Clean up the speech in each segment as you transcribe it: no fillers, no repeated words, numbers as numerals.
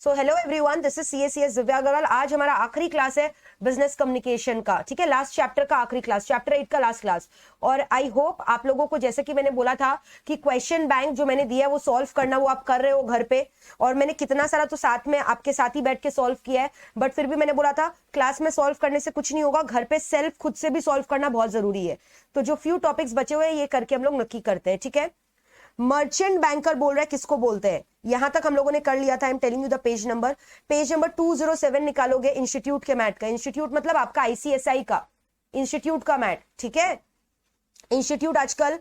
So hello everyone, this is CA CS Divya Agrawal. आज हमारा आखिरी क्लास है बिजनेस कम्युनिकेशन का, ठीक है। लास्ट चैप्टर का आखिरी क्लास, चैप्टर 8 का लास्ट क्लास। और आई होप आप लोगों को, जैसे कि मैंने बोला था कि क्वेश्चन बैंक जो मैंने दिया है वो सॉल्व करना, वो आप कर रहे हो घर पे। और मैंने कितना सारा तो साथ में आपके साथ ही बैठ के सॉल्व किया है, बट फिर भी मैंने बोला था क्लास में सॉल्व करने से कुछ नहीं होगा, घर पे सेल्फ खुद से भी सॉल्व करना बहुत जरूरी है। तो जो फ्यू टॉपिक्स बचे हुए हैं ये करके हम लोग नक्की करते हैं, ठीक है। मर्चेंट बैंकर बोल रहा है, किसको बोलते हैं? यहां तक हम लोगों ने कर लिया था। I am telling you the page number 207 निकालोगे इंस्टीट्यूट के मैट का। इंस्टीट्यूट मतलब आपका आईसीएसआई का इंस्टीट्यूट का मैट, ठीक है। इंस्टीट्यूट आजकल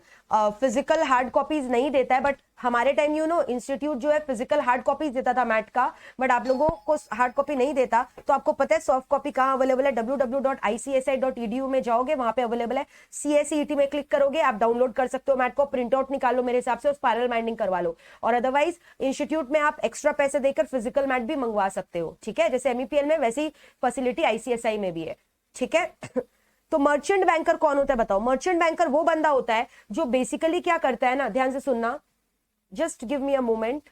फिजिकल हार्ड कॉपीज नहीं देता है, बट हमारे टाइम इंस्टीट्यूट जो है फिजिकल हार्ड कॉपीज देता था मैट का, बट आप लोगों को हार्ड कॉपी नहीं देता। तो आपको पता है सॉफ्ट कॉपी कहाँ अवेलेबल है? www.icsi.edu में जाओगे, वहां पे अवेलेबल है। CSET में क्लिक करोगे, आप डाउनलोड कर सकते हो मैट को, प्रिंट आउट निकालो मेरे हिसाब से और स्पाइरल बाइंडिंग करवा लो। और अदरवाइज इंस्टीट्यूट में आप एक्स्ट्रा पैसे देकर फिजिकल मैट भी मंगवा सकते हो, ठीक है। जैसे MEPL में वैसी फैसिलिटी ICSI में भी है, ठीक है। तो मर्चेंट बैंकर कौन होता है बताओ? मर्चेंट बैंकर वो बंदा होता है जो बेसिकली क्या करता है ना, ध्यान से सुनना, just give me a moment.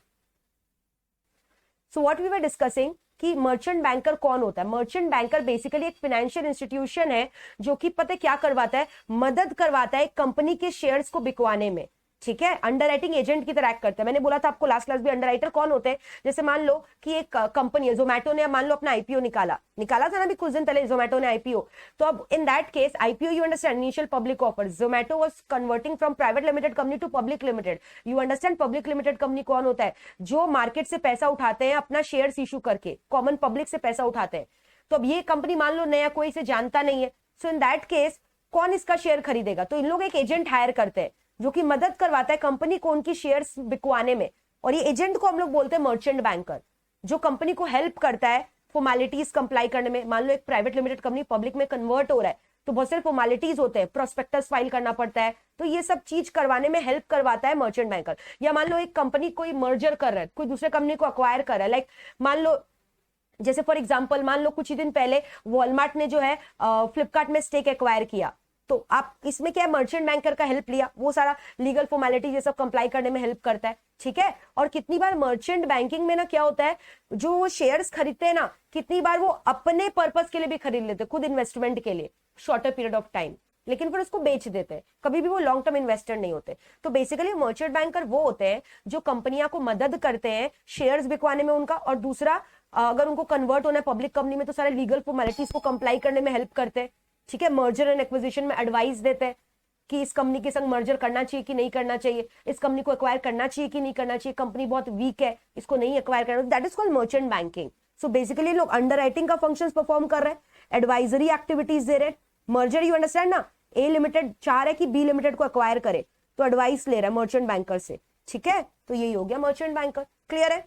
So what we were discussing कि मर्चेंट बैंकर कौन होता है। मर्चेंट बैंकर बेसिकली एक फाइनेंशियल इंस्टीट्यूशन है जो कि पता क्या करवाता है, मदद करवाता है कंपनी के शेयर्स को बिकवाने में, ठीक है। अंडरराइटिंग एजेंट की तरह एक्ट करता है। मैंने बोला था आपको लास्ट क्लास भी, अंडरराइटर कौन होते हैं? जैसे मान लो कि एक कंपनी है, जोमेटो ने मान लो अपना आईपीओ निकाला था ना भी कुछ दिन पहले जोमेटो ने आईपीओ। तो अब in that case IPO, you understand, initial public offer. Zomato was converting from private limited company to public limited. You understand public limited company कौन होता है? जो मार्केट से पैसा उठाते हैं अपना शेयर्स इशू करके, कॉमन पब्लिक से पैसा उठाते हैं। तो अब ये कंपनी मान लो नया कोई से जानता नहीं है, सो इन दैट केस कौन इसका शेयर खरीदेगा? तो इन लोग एक एजेंट हायर करते हैं जो कि मदद करवाता है कंपनी को उनकी शेयर्स बिकवाने में, और ये एजेंट को हम लोग बोलते हैं मर्चेंट बैंकर, जो कंपनी को हेल्प करता है फॉर्मेलिटीज कंप्लाई करने में। मान लो एक प्राइवेट लिमिटेड कंपनी पब्लिक में कन्वर्ट हो रहा है, तो बहुत सारे फॉर्मेलिटीज होते हैं, प्रोस्पेक्टस फाइल करना पड़ता है, तो ये सब चीज करवाने में हेल्प करवाता है मर्चेंट बैंकर। या मान लो एक कंपनी कोई मर्जर कर रहा है, कोई दूसरे कंपनी को अक्वायर कर रहा है, लाइक मान लो जैसे फॉर एग्जाम्पल मान लो कुछ ही दिन पहले वॉलमार्ट ने जो है फ्लिपकार्ट में स्टेक एक्वायर किया, तो आप इसमें क्या है, मर्चेंट बैंकर का हेल्प लिया, वो सारा लीगल फॉर्मेलिटी ये सब कंप्लाई करने में हेल्प करता है, ठीक है। और कितनी बार मर्चेंट बैंकिंग में ना क्या होता है, जो वो शेयर्स खरीदते हैं ना, कितनी बार वो अपने पर्पस के लिए भी खरीद लेते हैं, खुद इन्वेस्टमेंट के लिए शॉर्टर पीरियड ऑफ टाइम, लेकिन फिर उसको बेच देते हैं। कभी भी वो लॉन्ग टर्म इन्वेस्टर नहीं होते। तो बेसिकली मर्चेंट बैंकर वो होते हैं जो कंपनियां को मदद करते हैं शेयर्स बिकवाने में उनका, और दूसरा अगर उनको कन्वर्ट होना है पब्लिक कंपनी में तो सारे लीगल फॉर्मेलिटीज को कंप्लाई करने में हेल्प करते हैं, ठीक है। मर्जर एंड एक्विजिशन में एडवाइस देते हैं कि इस कंपनी के संग मर्जर करना चाहिए कि नहीं करना चाहिए, इस कंपनी को एक्वायर करना चाहिए कि नहीं करना चाहिए, कंपनी बहुत वीक है इसको नहीं एक्वायर करना। That is called merchant banking. So basically लोग अंडरराइटिंग का फंक्शंस परफॉर्म कर रहे हैं, एडवाइजरी एक्टिविटीज दे रहे हैं। मर्जर, यू अंडरस्टैंड ना, ए लिमिटेड चाह रहा है कि बी लिमिटेड को एक्वायर करे, तो एडवाइस ले रहा है मर्चेंट बैंकर से, ठीक है। तो यही हो गया मर्चेंट बैंकर, क्लियर है।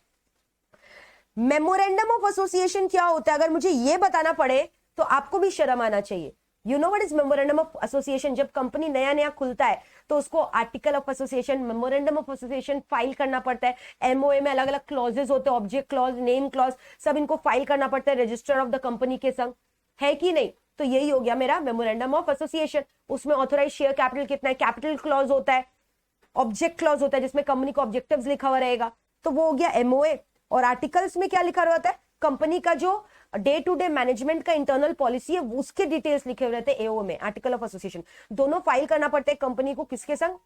मेमोरेंडम ऑफ एसोसिएशन क्या होता है? अगर मुझे ये बताना पड़े तो आपको भी शर्म आना चाहिए। You know what is memorandum of association? जब कंपनी नया नया खुलता है तो उसको article of association, memorandum of association file करना पड़ता है। MOA में अलग अलग क्लॉजेस होते हैं, ऑब्जेक्ट क्लॉज, नेम क्लॉज, सब इनको फाइल करना पड़ता है रजिस्टर ऑफ द कंपनी के संग, है कि नहीं? तो यही हो गया मेरा मेमोरेंडम ऑफ एसोसिएशन। उसमें ऑथोराइज शेयर कैपिटल कितना है, कैपिटल क्लॉज होता है, ऑब्जेक्ट क्लॉज होता है जिसमें कंपनी को ऑब्जेक्टिव्स लिखा हुआ रहेगा, तो वो हो गया MOA। और आर्टिकल्स में क्या लिखा रहता है, कंपनी का जो डे टू डे मैनेजमेंट का इंटरनल पॉलिसी है उसके डिटेल्स लिखे हुए रहते हैं AO में, आर्टिकल ऑफ एसोसिएशन। दोनों फाइल करना पड़ता है कंपनी को, किसके संग?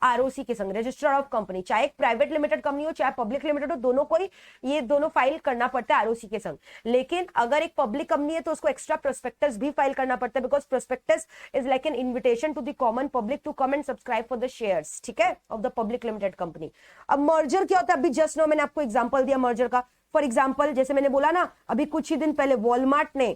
ROC के संग, रजिस्टर ऑफ कंपनी। चाहे एक प्राइवेट लिमिटेड कंपनी हो चाहे पब्लिक लिमिटेड हो, दोनों को ही ये दोनों फाइल करना पड़ता है ROC के संग। लेकिन अगर एक पब्लिक कंपनी है तो उसको एक्स्ट्रा प्रोस्पेक्टस भी फाइल करना पड़ता है, because prospectus is like an invitation to the common public to come and subscribe for the shares, ठीक है, of the public limited company. अब मर्जर क्या होता है? अभी जस्ट नो मैंने आपको एग्जाम्पल दिया मर्जर का। फॉर एग्जाम्पल जैसे मैंने बोला ना, अभी कुछ ही दिन पहले वॉलमार्ट ने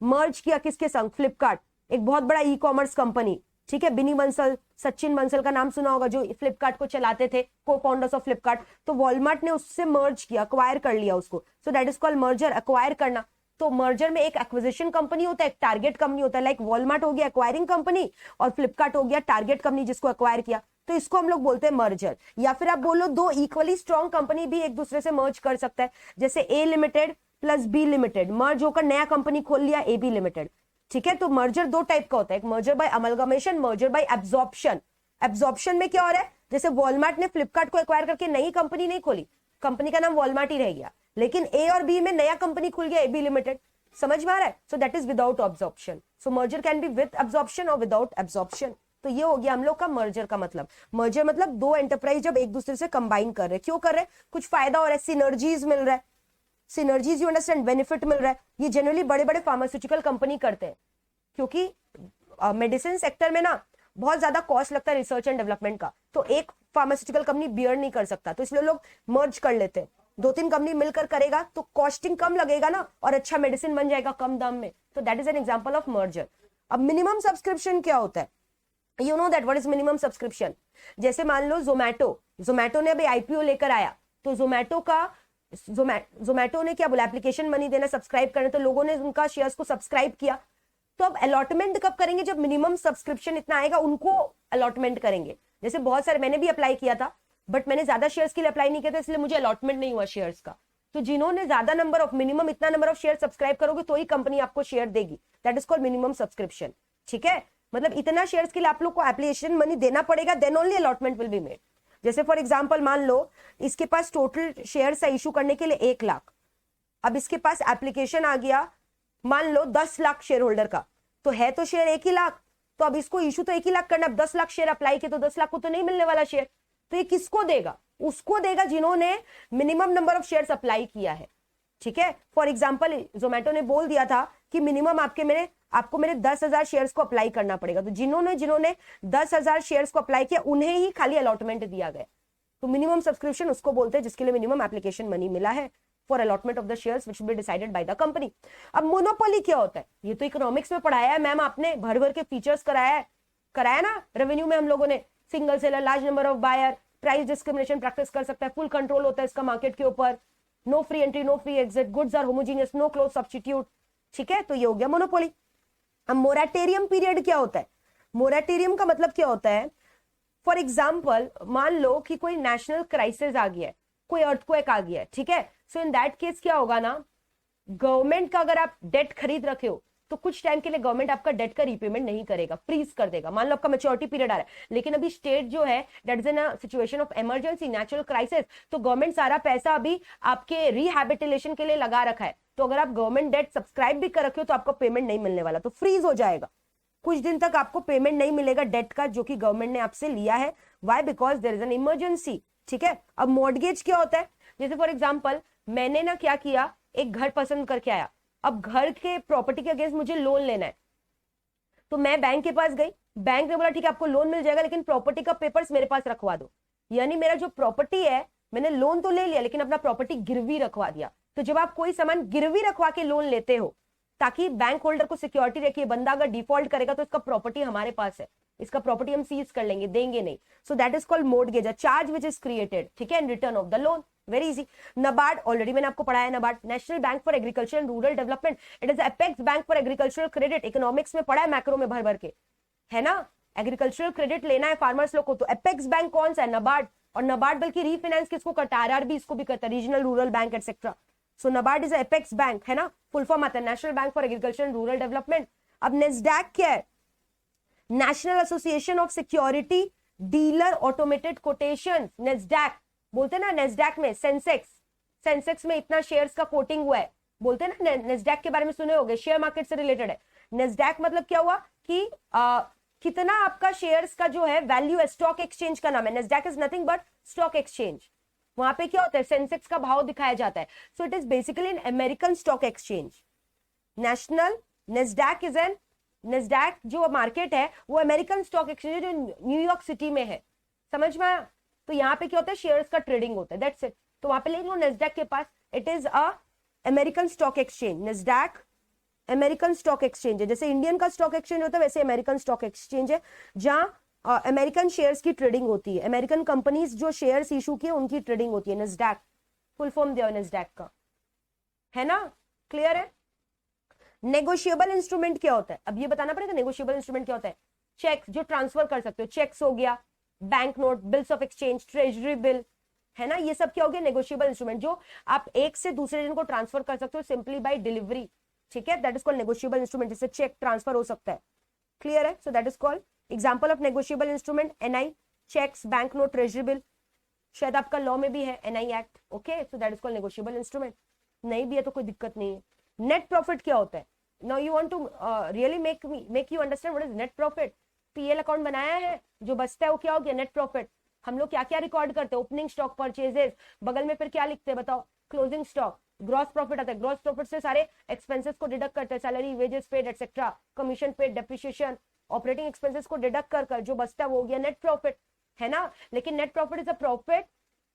मर्ज किया किसके संग? फ्लिपकार्ट, एक बहुत बड़ा ई कॉमर्स कंपनी, ठीक है। बिनी बंसल, सचिन बंसल का नाम सुना होगा, जो फ्लिपकार्ट को चलाते थे, को फाउंडर्स ऑफ फ्लिपकार्ट। तो वॉलमार्ट ने उससे मर्ज किया, अक्वायर कर लिया उसको। सो that is called merger, acquire करना। तो मर्जर में एक एक्विजिशन कंपनी होता है, एक टारगेट कंपनी होता है। लाइक वॉलमार्ट हो गया एक्वायरिंग कंपनी और फ्लिपकार्ट हो गया टारगेट कंपनी जिसको एक्वायर किया, तो इसको हम लोग बोलते हैं मर्जर। या फिर आप बोलो दो इक्वली स्ट्रॉन्ग कंपनी भी एक दूसरे से मर्ज कर सकता है, जैसे A limited plus B limited merge होकर नया कंपनी खोल लिया AB लिमिटेड, ठीक है। तो मर्जर दो टाइप का होता है, एक merger by amalgamation, merger by absorption. Absorption में क्या हो रहा है, जैसे वॉलमार्ट ने फ्लिपकार्ट को एक्वायर करके नई कंपनी नहीं खोली, कंपनी का नाम वॉलमार्ट ही रह गया, लेकिन ए और बी में नया कंपनी खुल गया, एबी लिमिटेड, समझ में आ रहा है? So that is without absorption. So merger can be with absorption और विदाउट अब्जॉर्प्शन. तो ये हो गया हम लोग का मर्जर का मतलब. मर्जर मतलब दो एंटरप्राइज जब एक दूसरे से कंबाइन कर रहे हैं. क्यों कर रहे हैं? कुछ फायदा हो रहा है, सिनर्जीज मिल रहा है. सिनर्जीज, यू अंडरस्टैंड, बेनिफिट मिल रहा है. ये जनरली बड़े बड़े फार्मास्यूटिकल कंपनी करते हैं, क्योंकि मेडिसिन सेक्टर में ना बहुत ज्यादा कॉस्ट लगता है रिसर्च एंड डेवलपमेंट का. तो एक फार्मास्यूटिकल कंपनी बियर नहीं कर सकता, तो इसलिए लोग मर्ज कर लेते हैं. दो तीन कंपनी मिलकर करेगा तो कॉस्टिंग कम लगेगा ना, और अच्छा मेडिसिन बन जाएगा कम दाम में. तो that is an example of merger. अब मिनिमम सब्सक्रिप्शन क्या होता है? You know that what is minimum subscription. जैसे मान लो जोमैटो ने अभी आईपीओ लेकर आया, तो जोमैटो ने क्या बोला, एप्लीकेशन मनी देना, सब्सक्राइब करना, तो लोगों ने उनका शेयर्स को सब्सक्राइब किया. तो अब अलॉटमेंट कब करेंगे? जब मिनिमम सब्सक्रिप्शन इतना आएगा उनको अलॉटमेंट करेंगे. जैसे बहुत सारे, मैंने भी अप्लाई किया था, बट मैंने ज्यादा शेयर्स के लिए अप्लाई नहीं किया था, इसलिए मुझे अलॉटमेंट नहीं हुआ शेयर्स का. तो जिन्होंने ज्यादा नंबर ऑफ, मिनिमम इतना नंबर ऑफ शेयर सब्सक्राइब करोगे तो ही कंपनी आपको शेयर देगी. That is called minimum subscription. ठीक है, मतलब इतना शेयर्स के लिए आप लोग को एप्लीकेशन मनी देना पड़ेगा, then only allotment will be made. जैसे फॉर एग्जांपल मान लो इसके पास टोटल शेयर्स है इशू करने के लिए 1 लाख. अब इसके पास एप्लीकेशन आ गया मान लो 10 लाख शेयर होल्डर का, तो है तो शेयर 1 ही लाख, तो अब इसको इशू तो 1 ही लाख करना. अब 10 लाख शेयर अप्लाई किए तो 10 लाख को तो नहीं मिलने वाला शेयर, तो ये किसको देगा? उसको देगा जिन्होंने minimum number of shares apply किया है. ठीक है, फॉर एग्जांपल जोमेटो ने बोल दिया था कि मिनिमम आपको मेरे 10,000 शेयर्स को अप्लाई करना पड़ेगा, तो जिन्होंने 10,000 शेयर्स को अप्लाई किया उन्हें ही खाली अलॉटमेंट दिया गया. तो मिनिमम सब्सक्रिप्शन उसको बोलते हैं जिसके लिए मिनिमम एप्लीकेशन मनी मिला है for allotment of the shares which will be decided by the company. अब मोनोपोली क्या होता है? ये तो इकोनॉमिक्स में पढ़ाया है मैम आपने, भर भर के फीचर्स कराया ना रेवेन्यू में हम लोगों ने. Single seller, large number of buyer, price discrimination practice कर सकता है, फुल कंट्रोल होता है इसका मार्केट के ऊपर, no free entry, no free exit, goods are homogeneous, no close substitute. ठीक है, तो ये हो गया मोनोपोली. अब मोरेटोरियम पीरियड क्या होता है? मोरेटोरियम का मतलब क्या होता है? फॉर एग्जाम्पल मान लो कि कोई नेशनल क्राइसिस आ गया है, कोई अर्थक्वेक आ गया है. ठीक है, सो इन दैट केस क्या होगा ना, गवर्नमेंट का अगर आप डेट खरीद रखे हो तो कुछ टाइम के लिए गवर्नमेंट आपका डेट का रीपेमेंट नहीं करेगा, फ्रीज कर देगा. मान लो आपका मैच्योरिटी पीरियड आ रहा है, लेकिन अभी स्टेट जो है that is in a situation of emergency, natural crisis, तो गवर्नमेंट सारा पैसा अभी आपके रिहैबिलिटेशन के लिए लगा रखा है. तो अगर आप गवर्नमेंट डेट सब्सक्राइब भी कर रखे हो तो आपको पेमेंट नहीं मिलने वाला, तो फ्रीज हो जाएगा. कुछ दिन तक आपको पेमेंट नहीं मिलेगा डेट का जो कि गवर्नमेंट ने आपसे लिया है. Why? Because there is an emergency. ठीक है, अब मॉर्गेज क्या होता है? जैसे फॉर एग्जांपल मैंने ना क्या किया, एक घर पसंद करके आया, अब घर के प्रॉपर्टी के अगेंस्ट मुझे लोन लेना है, तो मैं बैंक के पास गई, बैंक ने बोला ठीक है आपको लोन मिल जाएगा लेकिन प्रॉपर्टी का पेपर्स मेरे पास रखवा दो. यानी मेरा जो प्रॉपर्टी है, मैंने लोन तो ले लिया लेकिन अपना प्रॉपर्टी गिरवी रखवा दिया. तो जब आप कोई सामान गिरवी रखवा के लोन लेते हो ताकि बैंक होल्डर को सिक्योरिटी रखिए, बंदा अगर डिफॉल्ट करेगा तो इसका प्रॉपर्टी हमारे पास है, इसका प्रॉपर्टी हम सीज कर लेंगे, देंगे नहीं. सो that is called mortgage, a charge which is created. ठीक है, in return of the loan. Very easy. NABARD already मैंने आपको पढ़ाया, NABARD national bank for agriculture and rural development, it is apex bank for agricultural credit. Economics में पढ़ा है macro में भर भर के, है ना. एग्रीकल्चरल क्रेडिट लेना है फार्मर्स लोग को, तो एपेक्स बैंक कौन सा है? नबार्ड. और नबार्ड बल्कि रीफाइनेंस किसको करता है? आरआरबी इसको भी करता है, regional rural bank etcetera. So NABARD is apex bank, है ना. फुल फॉर्म आता है national bank for agriculture and rural development. अब नेस्डैक क्या है? National association of security dealer automated quotation. Nasdaq बोलते हैं ना, नेस्डैक में सेंसेक्स में इतना शेयर्स का कोटिंग हुआ है, बोलते हैं ना. नेस्डैक के बारे में सुने होंगे, शेयर मार्केट से रिलेटेड है. नेस्डैक मतलब क्या हुआ कि कितना आपका शेयर्स का जो है वैल्यू है, स्टॉक एक्सचेंज का नाम है. Nasdaq is nothing but stock exchange. वहां पे क्या होता है? सेंसेक्स का भाव दिखाया जाता है. So it is basically an American stock exchange. National Nasdaq is an, Nasdaq जो मार्केट है वो अमेरिकन स्टॉक एक्सचेंज जो न्यूयॉर्क सिटी में है. समझ में आया? तो यहाँ पे क्या होता है? शेयर्स का ट्रेडिंग होता है, दैट्स इट. तो वहां पे ले लो नेस्डैक के पास, it is a American stock exchange. Nasdaq American stock exchange है, जैसे इंडियन का स्टॉक एक्सचेंज होता है वैसे अमेरिकन स्टॉक एक्सचेंज है, जहां अमेरिकन शेयर्स की ट्रेडिंग होती है. अमेरिकन कंपनीज जो शेयर्स इशू किए उनकी ट्रेडिंग होती है. नेस्डैक फुल फॉर्म दिया नेस्डैक का, है ना. क्लियर है? नेगोशिएबल इंस्ट्रूमेंट क्या होता है? अब ये बताना पड़ेगा नेगोशिएबल इंस्ट्रूमेंट क्या होता है. चेक जो ट्रांसफर कर सकते हो, चेक्स हो गया, bank note, bills of exchange, treasury bill, है ना. ये सब क्या हो गया? नेगोशिएबल इंस्ट्रूमेंट, जो आप एक से दूसरे जन को ट्रांसफर कर सकते हो सिंपली बाय डिलीवरी. ठीक है, that is called negotiable instrument, जिससे चेक ट्रांसफर हो सकता है. क्लियर है? So that is called example of negotiable instrument, NI, cheques, bank note, treasury bill. शायद आपका लॉ में भी है NI act, okay, so that is called negotiable instrument. नहीं भी है तो कोई दिक्कत नहीं है। नेट प्रॉफिट क्या होता है? Now you want to really make you understand what is net profit. PL account बनाया है, जो बचता है वो क्या हो गया? Net profit. हम लोग क्या क्या रिकॉर्ड करते हैं? ओपनिंग स्टॉक, परचेजेस, बगल में फिर क्या लिखते हैं बताओ? Closing stock. ग्रॉस प्रॉफिट आता है, ग्रॉस प्रॉफिट से सारे एक्सपेंसेस को डिडक्ट करते हैं, salary, wages paid etcetera, commission paid, depreciation, operating expenses को डिडक्ट कर जो बचता है वो हो गया नेट प्रॉफिट, है ना। लेकिन net profit is a profit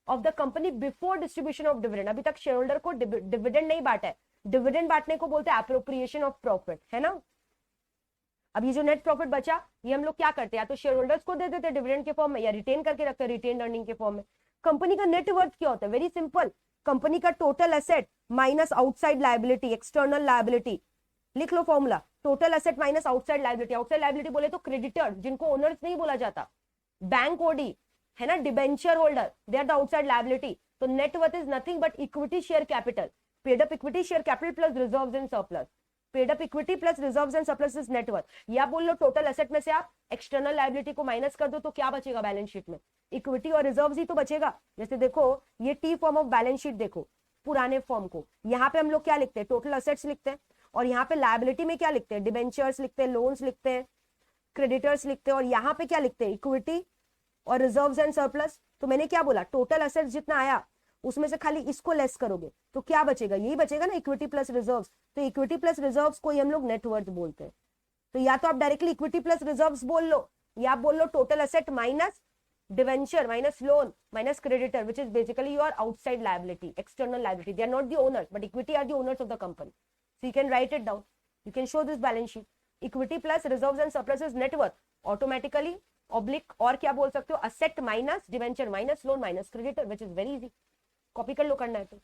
of the company before distribution of dividend. अभी तक शेयर होल्डर को डिविडेंड नहीं बांटा है, डिविडेंड बांटने को बोलते हैं एप्रोप्रिएशन ऑफ प्रॉफिट, है ना। अब ये जो नेट प्रॉफिट बचा, ये हम लोग क्या करते हैं? या तो शेयर होल्डर्स को दे देते हैं डिविडेंड के फॉर्म में, या रिटेन करके रखते हैं रिटेन अर्निंग के फॉर्म में। कंपनी का नेट वर्थ क्या होता है? वेरी सिंपल, कंपनी का total asset minus outside liability, external liability. लिख लो formula, total asset minus outside liability. Outside liability बोले तो क्रेडिटर, जिनको ओनर्स नहीं बोला जाता, बैंक ओडी, है ना, debenture holder, they are the outside liability. तो net worth is nothing but equity share capital, paid up equity share capital plus reserves and surplus. Paid up equity plus reserves and surplus is net worth. या बोल लो total asset में से आप external liability को minus कर दो तो क्या बचेगा बैलेंस शीट में? इक्विटी और रिजर्व्स ही तो बचेगा। जैसे देखो ये T form of balance sheet देखो, पुराने फॉर्म को, यहाँ पे हम लोग क्या लिखते हैं? टोटल एसेट्स लिखते हैं, और यहाँ पे लायबिलिटी में क्या लिखते हैं? डिबेंचर्स लिखते हैं, लोन्स लिखते हैं, क्रेडिटर्स लिखते हैं, और यहाँ पे क्या लिखते हैं? इक्विटी और रिजर्व्स एंड सरप्लस। तो मैंने क्या बोला? टोटल एसेट्स जितना आया उसमें से खाली इसको लेस करोगे तो क्या बचेगा? यही बचेगा ना, इक्विटी प्लस रिजर्व्स। तो इक्विटी प्लस रिजर्व्स को ही हम लोग नेटवर्थ बोलते हैं। तो या तो आप डायरेक्टली इक्विटी प्लस रिजर्व्स बोल लो, या आप बोल लो total asset minus debenture minus loan minus creditor, which is basically your outside liability, external liability. They are not the owners but equity are the owners of the company. So you can write it down, you can show this balance sheet. Equity plus reserves and surplus is net worth, automatically oblique, और क्या बोल सकते हो? Asset minus debenture minus loan minus creditor, which is very easy. Copy कर लो, करना है तो।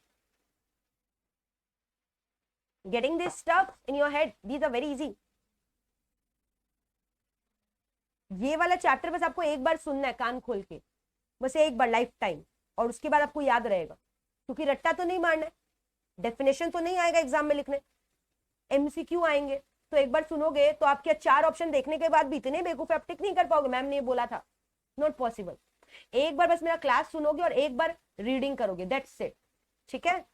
Getting this stuff in your head, these are very easy. ये वाला चैप्टर बस आपको एक बार सुनना है कान खोल के, बस एक बार लाइफ टाइम, और उसके बाद आपको याद रहेगा, क्योंकि रट्टा तो नहीं मारना है, डेफिनेशन तो नहीं आएगा एग्जाम में लिखने, एमसीक्यू आएंगे। तो एक बार सुनोगे तो आपके 4 ऑप्शन देखने के बाद भी इतने बेवकूफ आप टिक नहीं कर पाओगे, मैम ने बोला था, नॉट पॉसिबल। एक बार बस मेरा क्लास सुनोगे और एक बार रीडिंग करोगे, दैट्स इट, ठीक है।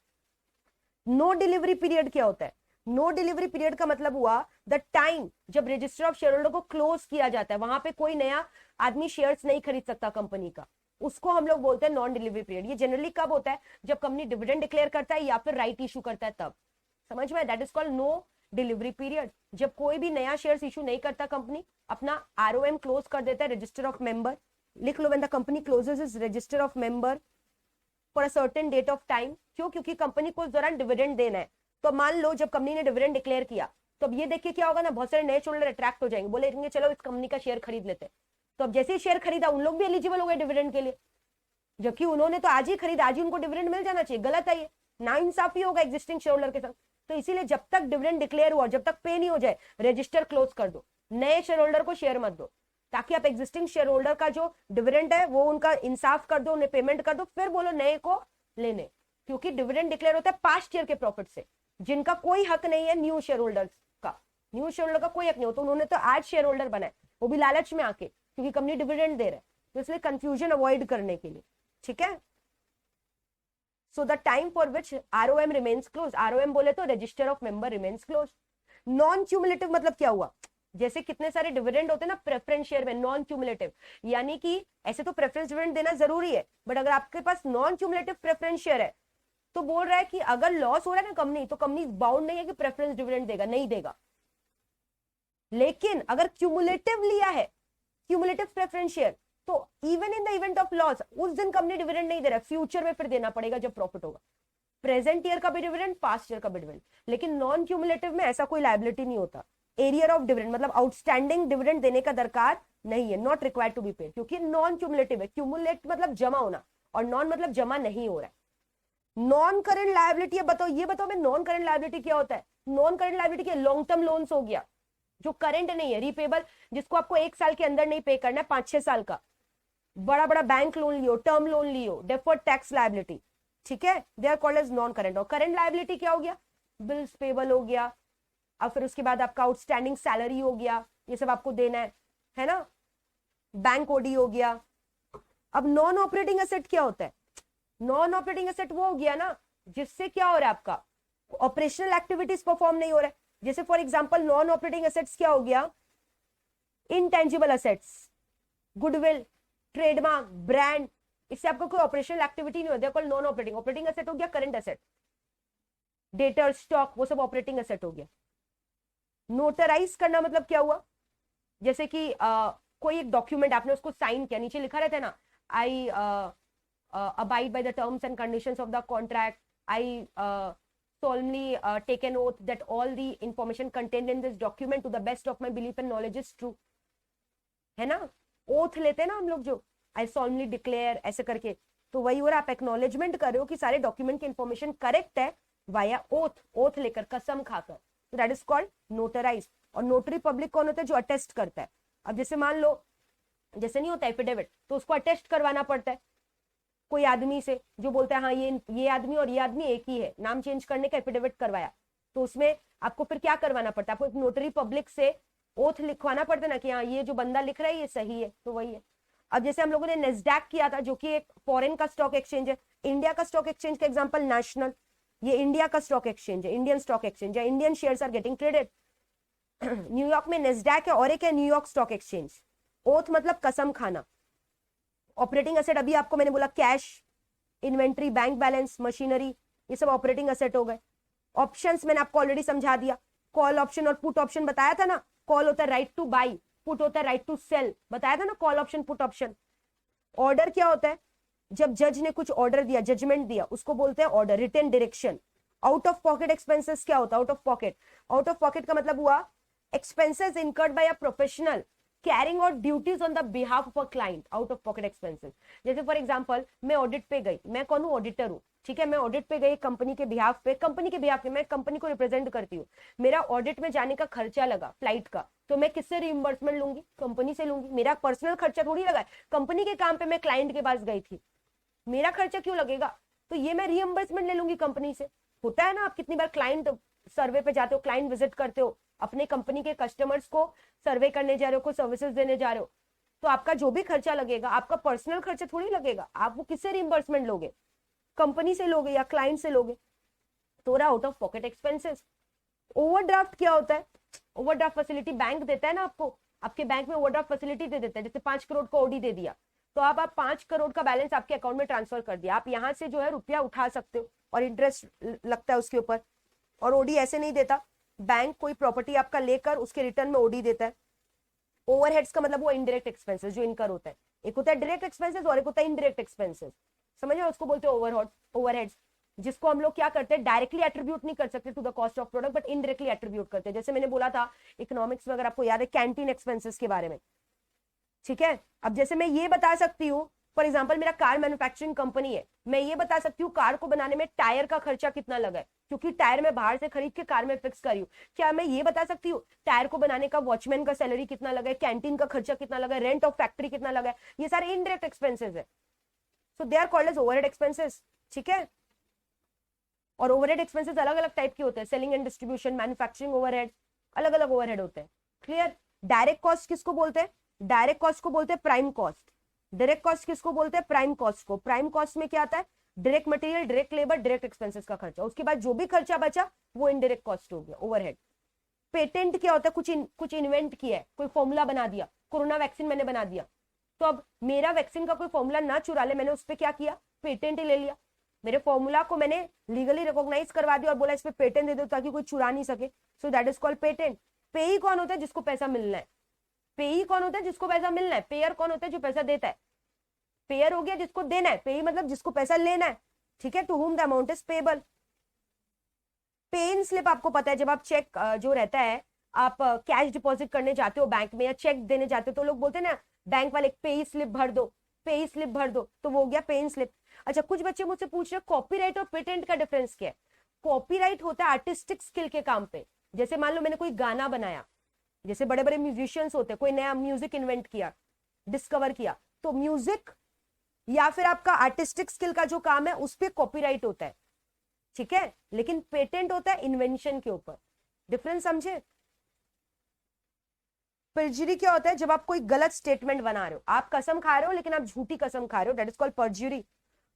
नो डिलीवरी पीरियड क्या होता है? नो डिलीवरी पीरियड का मतलब हुआ द टाइम जब रजिस्टर ऑफ शेयर होल्डर को क्लोज किया जाता है, वहां पे कोई नया आदमी शेयर्स नहीं खरीद सकता कंपनी का, उसको हम लोग बोलते हैं नॉन डिलीवरी पीरियड। ये जनरली कब होता है? जब कंपनी डिविडेंड डिक्लेयर करता है या फिर राइट इशू करता है, तब। समझ में? That is called no delivery period. जब कोई भी नया शेयर्स इशू नहीं करता कंपनी, अपना आरओएम क्लोज कर देता है, रजिस्टर ऑफ मेंबर। लिख लो, when the company closes is register of member for a certain date of time. क्यों? क्योंकि कंपनी को उस दौरान डिविडेंड देना है। तो मान लो जब कंपनी ने डिविडेंड डिक्लेयर किया, तो अब ये देखिए क्या होगा ना, बहुत सारे नए शेयरहोल्डर अट्रैक्ट हो जाएंगे, बोलेंगे चलो इस कंपनी का शेयर खरीद लेते हैं। तो अब जैसे ही शेयर खरीदा, उन लोग भी एलिजिबल हो गए डिविडेंड के लिए, जबकि उन्होंने तो आज ही खरीदा, आज ही उनको डिविडेंड मिल जाना चाहिए। गलत है ये, नाइंसाफी होगा एग्जिस्टिंग शेयर होल्डर के साथ। तो इसीलिए जब तक डिविडेंड डिक्लेयर हुआ, जब तक पे नहीं हो जाए, रजिस्टर क्लोज कर दो, नए शेयर होल्डर को शेयर मत दो, ताकि आप एग्जिस्टिंग शेयर होल्डर का जो डिविडेंड है वो उनका इंसाफ कर दो, उन्हें पेमेंट कर दो, फिर बोलो नए को लेने। क्योंकि डिविडेंड डिक्लेयर होता है पास्ट ईयर के प्रॉफिट से, जिनका कोई हक नहीं है न्यू शेयर होल्डर्स का। न्यू शेयर होल्डर का कोई हक नहीं होता, उन्होंने तो आज शेयर होल्डर बनाए, वो भी लालच में आके, क्योंकि कंपनी डिविडेंड दे रहा है। तो इसलिए कंफ्यूजन अवॉइड करने के लिए, ठीक है। So the time for which ROM remains close, ROM बोले तो register of member remains close. Non cumulative मतलब क्या हुआ? जैसे कितने सारे डिविडेंड होते हैं ना प्रेफरेंस शेयर में, नॉन क्यूमुलेटिव, यानी कि ऐसे तो प्रेफरेंस डिविडेंड देना जरूरी है, बट अगर आपके पास नॉन क्यूमुलेटिव प्रेफरेंस शेयर है, तो बोल रहा है कि अगर लॉस हो रहा है ना कंपनी, तो कंपनी बाउंड नहीं है कि प्रेफरेंस डिविडेंड देगा, नहीं देगा। लेकिन अगर क्यूमुलेटिव लिया है, क्यूमुलेटिव प्रेफरेंस शेयर, तो even in the event of loss, उस दिन कंपनी डिविडेंड नहीं दे रहा है, फ्यूचर में फिर देना पड़ेगा जब प्रॉफिट होगा। प्रेजेंट ईयर का भी डिविडेंड, पास्ट ईयर का भी डिविडेंड। लेकिन नॉन क्यूमुलेटिव में ऐसा कोई लायबिलिटी नहीं होता। एरियर ऑफ डिविडेंड मतलब आउटस्टैंडिंग डिविडेंड देने का दरकार नहीं है, not required to be paid, क्योंकि नॉन क्यूमुलेटिव है। क्यूमुलेट मतलब जमा होना, और नॉन मतलब जमा नहीं हो रहा है। नॉन करेंट लायबिलिटी, बताओ, ये बताओ मैं, नॉन करेंट लायबिलिटी क्या होता है? नॉन करेंट लायबिलिटी क्या? लॉन्ग टर्म लोन्स हो गया, जो करंट नहीं है, रीपेबल, जिसको आपको 1 साल के अंदर नहीं पे करना है, 5-6 साल का। बड़ा बड़ा बैंक लोन लियो, टर्म लोन लियो, डेफर्ड टैक्स लायबिलिटी, ठीक है, they are called as non current. और करेंट लायबिलिटी क्या हो गया? बिल्स पेबल हो गया, और फिर उसके बाद आपका आउटस्टैंडिंग सैलरी हो गया, ये सब आपको देना है ना। बैंक ओडी हो गया, अब नॉन ऑपरेटिंग एसेट क्या होता है? नॉन ऑपरेटिंग एसेट वो हो गया ना जिससे क्या हो रहा है, आपका ऑपरेशनल एक्टिविटीज परफॉर्म नहीं हो रहा है। जैसे for example non operating assets क्या हो गया? Intangible assets, goodwill, trademark, brand, इससे आपको कोई ऑपरेशनल एक्टिविटी नहीं होती है, नॉन ऑपरेटिंग। ऑपरेटिंग एसेट हो गया करंट एसेट, डेटर, स्टॉक, वो सब ऑपरेटिंग एसेट हो गया। नोटराइज करना मतलब क्या हुआ? जैसे कि कोई एक डॉक्यूमेंट आपने उसको साइन किया, नीचे लिखा रहता है ना, I abide by the terms and conditions of the contract, I solemnly take an oath that all the information contained in this document to the best of my belief and knowledge is true, है ना? Oath लेते हैं ना हम लोग, जो आई solemnly declare ऐसे करके, तो वही हो रहा, आप एक्नॉलेजमेंट कर रहे हो कि सारे डॉक्यूमेंट की इंफॉर्मेशन करेक्ट है वाया ओथ, ओथ लेकर, कसम खाकर, तो दैट इज कॉल्ड नोटराइज। और नोटरी पब्लिक कौन होता है? जो अटेस्ट करता है। अब जैसे मान लो, जैसे नहीं होता एफिडेविट, तो उसको अटेस्ट करवाना पड़ता है कोई आदमी से, जो बोलता है हाँ ये आदमी और ये आदमी एक ही है, नाम चेंज करने का एफिडेविट करवाया, तो उसमें आपको फिर क्या करवाना पड़ता है? आपको एक नोटरी पब्लिक से ओथ लिखवाना पड़ता है ना कि हाँ ये जो बंदा लिख रहा है ये सही है, तो वही है। अब जैसे हम लोगों ने नेस्डैक किया था, जो कि एक फॉरेन का स्टॉक एक्सचेंज है। इंडिया का स्टॉक एक्सचेंज का एग्जांपल नेशनल, ये इंडिया का स्टॉक एक्सचेंज है, इंडियन स्टॉक एक्सचेंज है, Indian shares are getting traded. New York में नेस्डैक है और एक है न्यूयॉर्क स्टॉक एक्सचेंज। ओथ मतलब कसम खाना। ऑपरेटिंग एसेट अभी आपको मैंने बोला cash, inventory, bank balance, machinery, ये सब ऑपरेटिंग एसेट हो गए। ऑप्शंस मैंने आपको ऑलरेडी समझा दिया, कॉल ऑप्शन और पुट ऑप्शन बताया था ना। कॉल होता है राइट टू बाई, पुट होता है राइट टू सेल, बताया था ना, call option put option. Order क्या होता है? जब जज ने कुछ ऑर्डर दिया, जजमेंट दिया, उसको बोलते हैं order, written direction. Out of pocket expenses क्या होता है? Out of pocket, out of pocket का मतलब हुआ expenses incurred by a professional carrying out duties on the behalf of a client, out of pocket expenses. जैसे for example मैं audit पे गई, मैं कौन हूँ? ऑडिटर हूँ, ठीक है। मैं ऑडिट पे गई कंपनी के बिहाफ पे, कंपनी के बिहाफ पे मैं कंपनी को रिप्रेजेंट करती हूँ। मेरा ऑडिट में जाने का खर्चा लगा फ्लाइट का, तो मैं किससे रिइंबर्समेंट लूंगी? कंपनी से लूंगी। मेरा पर्सनल खर्चा थोड़ी लगा है, कंपनी के काम पे मैं क्लाइंट के पास गई थी, मेरा खर्चा क्यों लगेगा? तो ये मैं रिइंबर्समेंट ले लूंगी कंपनी से। होता है ना, आप कितनी बार क्लाइंट सर्वे पे जाते हो, क्लाइंट विजिट करते हो, अपने कंपनी के कस्टमर्स को सर्वे करने जा रहे हो, कोई सर्विसेज देने जा रहे हो, तो आपका जो भी खर्चा लगेगा आपका पर्सनल खर्चा थोड़ी लगेगा। आप वो किससे रिइंबर्समेंट लोगे? कंपनी से लोगे या क्लाइंट से लोगे, तो रहा out of pocket expenses. Overdraft क्या होता है? ओवरड्राफ्ट फैसिलिटी बैंक देता है ना आपको, आपके बैंक में ओवरड्राफ्ट फैसिलिटी दे देता है। जैसे 5 करोड़ का ओडी दे दिया, तो आप 5 करोड़ का बैलेंस आपके अकाउंट में ट्रांसफर कर दिया, आप यहाँ से जो है रुपया उठा सकते हो और इंटरेस्ट लगता है उसके ऊपर। और ओडी ऐसे नहीं देता, बैंक कोई प्रॉपर्टी आपका लेकर उसके रिटर्न में ओडी देता है। ओवरहेड्स का मतलब वो इनडायरेक्ट एक्सपेंसेस जो इनकर होता है, एक होता है डायरेक्ट एक्सपेंसेस और एक होता है इनडायरेक्ट एक्सपेंसेस, समझ रहे हो? उसको बोलते हैं ओवरहेड्स, जिसको हम लोग क्या करते हैं, डायरेक्टली एट्रीब्यूट नहीं कर सकते to the cost of product, but indirectly attribute करते हैं। जैसे मैंने बोला था इकोनॉमिक्स में, अगर आपको याद है, कैंटीन एक्सपेंसेस के बारे में, ठीक है। अब जैसे मैं ये बता सकती हूँ, फॉर एग्जाम्पल मेरा कार मैन्युफैक्चरिंग कंपनी है, मैं ये बता सकती हूँ कार को बनाने में टायर का खर्चा कितना लगा है, क्योंकि टायर मैं बाहर से खरीद के कार में फिक्स करी हूँ। क्या मैं ये बता सकती हूँ टायर को बनाने का वॉचमैन का सैलरी कितना लगा है, कैंटीन का खर्चा कितना लगा है, रेंट ऑफ फैक्ट्री कितना लगा है? ये सारे इनडायरेक्ट एक्सपेंसेस है, so they are called as overhead expenses, ठीक है। और ओवरहेड एक्सपेंसेस अलग अलग टाइप के होते हैं, selling and distribution, manufacturing overhead, अलग अलग ओवरहेड होते हैं, क्लियर। डायरेक्ट कॉस्ट किसको बोलते हैं? डायरेक्ट कॉस्ट को बोलते हैं प्राइम कॉस्ट। डायरेक्ट कॉस्ट किसको बोलते हैं? प्राइम कॉस्ट को। प्राइम कॉस्ट में क्या आता है? Direct material, direct labour, direct expenses का खर्चा, उसके बाद जो भी खर्चा बचा वो इनडायरेक्ट कॉस्ट हो गया, ओवरहेड। पेटेंट क्या होता है? कुछ इन्वेंट किया है, कोई फॉर्मूला बना दिया, कोरोना वैक्सीन मैंने बना दिया, तो अब मेरा वैक्सीन का कोई फॉर्मूला ना चुरा ले, मैंने उस पर क्या किया? पेटेंट ले लिया। मेरे फॉर्मूला को मैंने लीगली रिकॉग्नाइज करवा दिया और बोला इस पे पेटेंट दे दो ताकि कोई चुरा नहीं सके, सो दैट इज कॉल्ड पेटेंट। पेई कौन होता है? जिसको पैसा मिलना है। पेई कौन होता है? जिसको पैसा मिलना है। पेयर कौन होता है? जो पैसा देता है। पेयर हो गया जिसको देना है, पेई मतलब जिसको पैसा लेना है, ठीक है, to whom the amount is payable. पे इन स्लिप आपको पता है, जब आप चेक जो रहता है, आप कैश डिपॉजिट करने जाते हो बैंक में या चेक देने जाते हो, तो लोग बोलते हैं ना बैंक वाले पे स्लिप भर दो, पे स्लिप भर दो, तो वो हो गया पे इन स्लिप। अच्छा, कुछ बच्चे मुझसे पूछ रहे कॉपीराइट और पेटेंट का डिफरेंस क्या है? कॉपीराइट होता है आर्टिस्टिक स्किल के काम पे, जैसे मान लो मैंने कोई गाना बनाया, जैसे बड़े बड़े म्यूजिशियंस होते हैं, कोई नया म्यूजिक इन्वेंट किया, डिस्कवर किया, तो म्यूजिक या फिर आपका आर्टिस्टिक स्किल का जो काम है उस पर कॉपीराइट होता है, ठीक है। लेकिन पेटेंट होता है इन्वेंशन के ऊपर। डिफरेंस समझे? परजुरी क्या होता है? जब आप कोई गलत स्टेटमेंट बना रहे हो, आप कसम खा रहे हो लेकिन आप झूठी कसम खा रहे हो, दैट इज कॉल्ड परजुरी।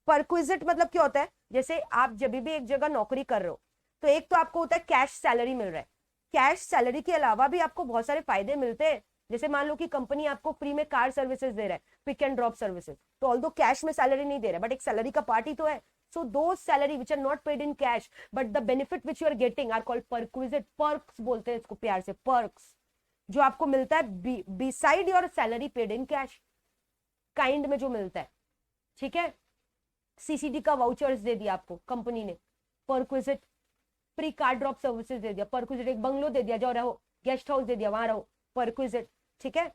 परक्विजिट मतलब क्या होता है? जैसे आप जब भी एक जगह नौकरी कर रहे हो, तो एक तो आपको होता है कैश सैलरी मिल रहा है, कैश सैलरी के अलावा भी आपको बहुत सारे फायदे मिलते हैं। जैसे मान लो कि कंपनी आपको फ्री में कार सर्विसेज दे रहा है, पिक एंड ड्रॉप सर्विसेज, तो ऑल्दो कैश में सैलरी नहीं दे रहा है बट एक सैलरी का पार्ट ही तो है। सो दो salary which are not paid in cash but the benefit which you are getting are called perquisite. Perks बोलते हैं इसको प्यार से, पर्क्स, जो आपको मिलता है beside your salary paid in cash, kind में जो मिलता है। ठीक है, सीसीडी का वाउचर्स दे दिया आपको कंपनी ने, perquisite. Free car drop services दे दिया, परक्विजिट। एक बंगलो दे दिया, जाओ रहो, गेस्ट हाउस दे दिया, वहां रहो, परक्विजिट। ठीक है,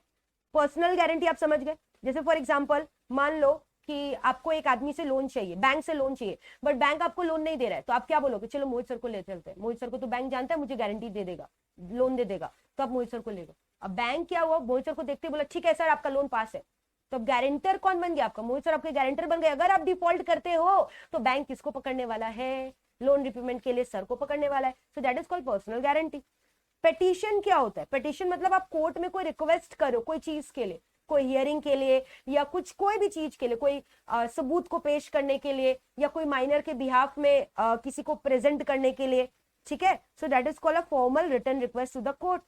पर्सनल गारंटी आप समझ गए। जैसे फॉर एग्जांपल मान लो कि आपको एक आदमी से लोन चाहिए, बैंक से लोन चाहिए, बट बैंक आपको लोन नहीं दे रहा है, तो आप क्या बोलोगे? चलो मोहित सर को ले चलते हैं, मोहित सर को तो बैंक जानता है मुझे गारंटी दे देगा, लोन दे देगा, तो आप मोहित सर को ले लो। अब बैंक क्या हुआ, मोहित सर को देखते बोला ठीक है सर आपका लोन पास है, तो गारंटर कौन बन गया? आपका मोहित सर आपके गारंटर बन गए। अगर आप डिफॉल्ट करते हो तो बैंक किसको पकड़ने वाला है? लोन रिपेमेंट के लिए सर को पकड़ने वाला है। So that is called personal guarantee. Petition क्या होता है? पेटिशन मतलब आप कोर्ट में कोई रिक्वेस्ट करो कोई चीज के लिए, कोई हियरिंग के लिए या कुछ कोई भी चीज के लिए, कोई सबूत को पेश करने के लिए या कोई माइनर के बिहाफ में किसी को प्रेजेंट करने के लिए। ठीक है, so that is called a formal written request to the court.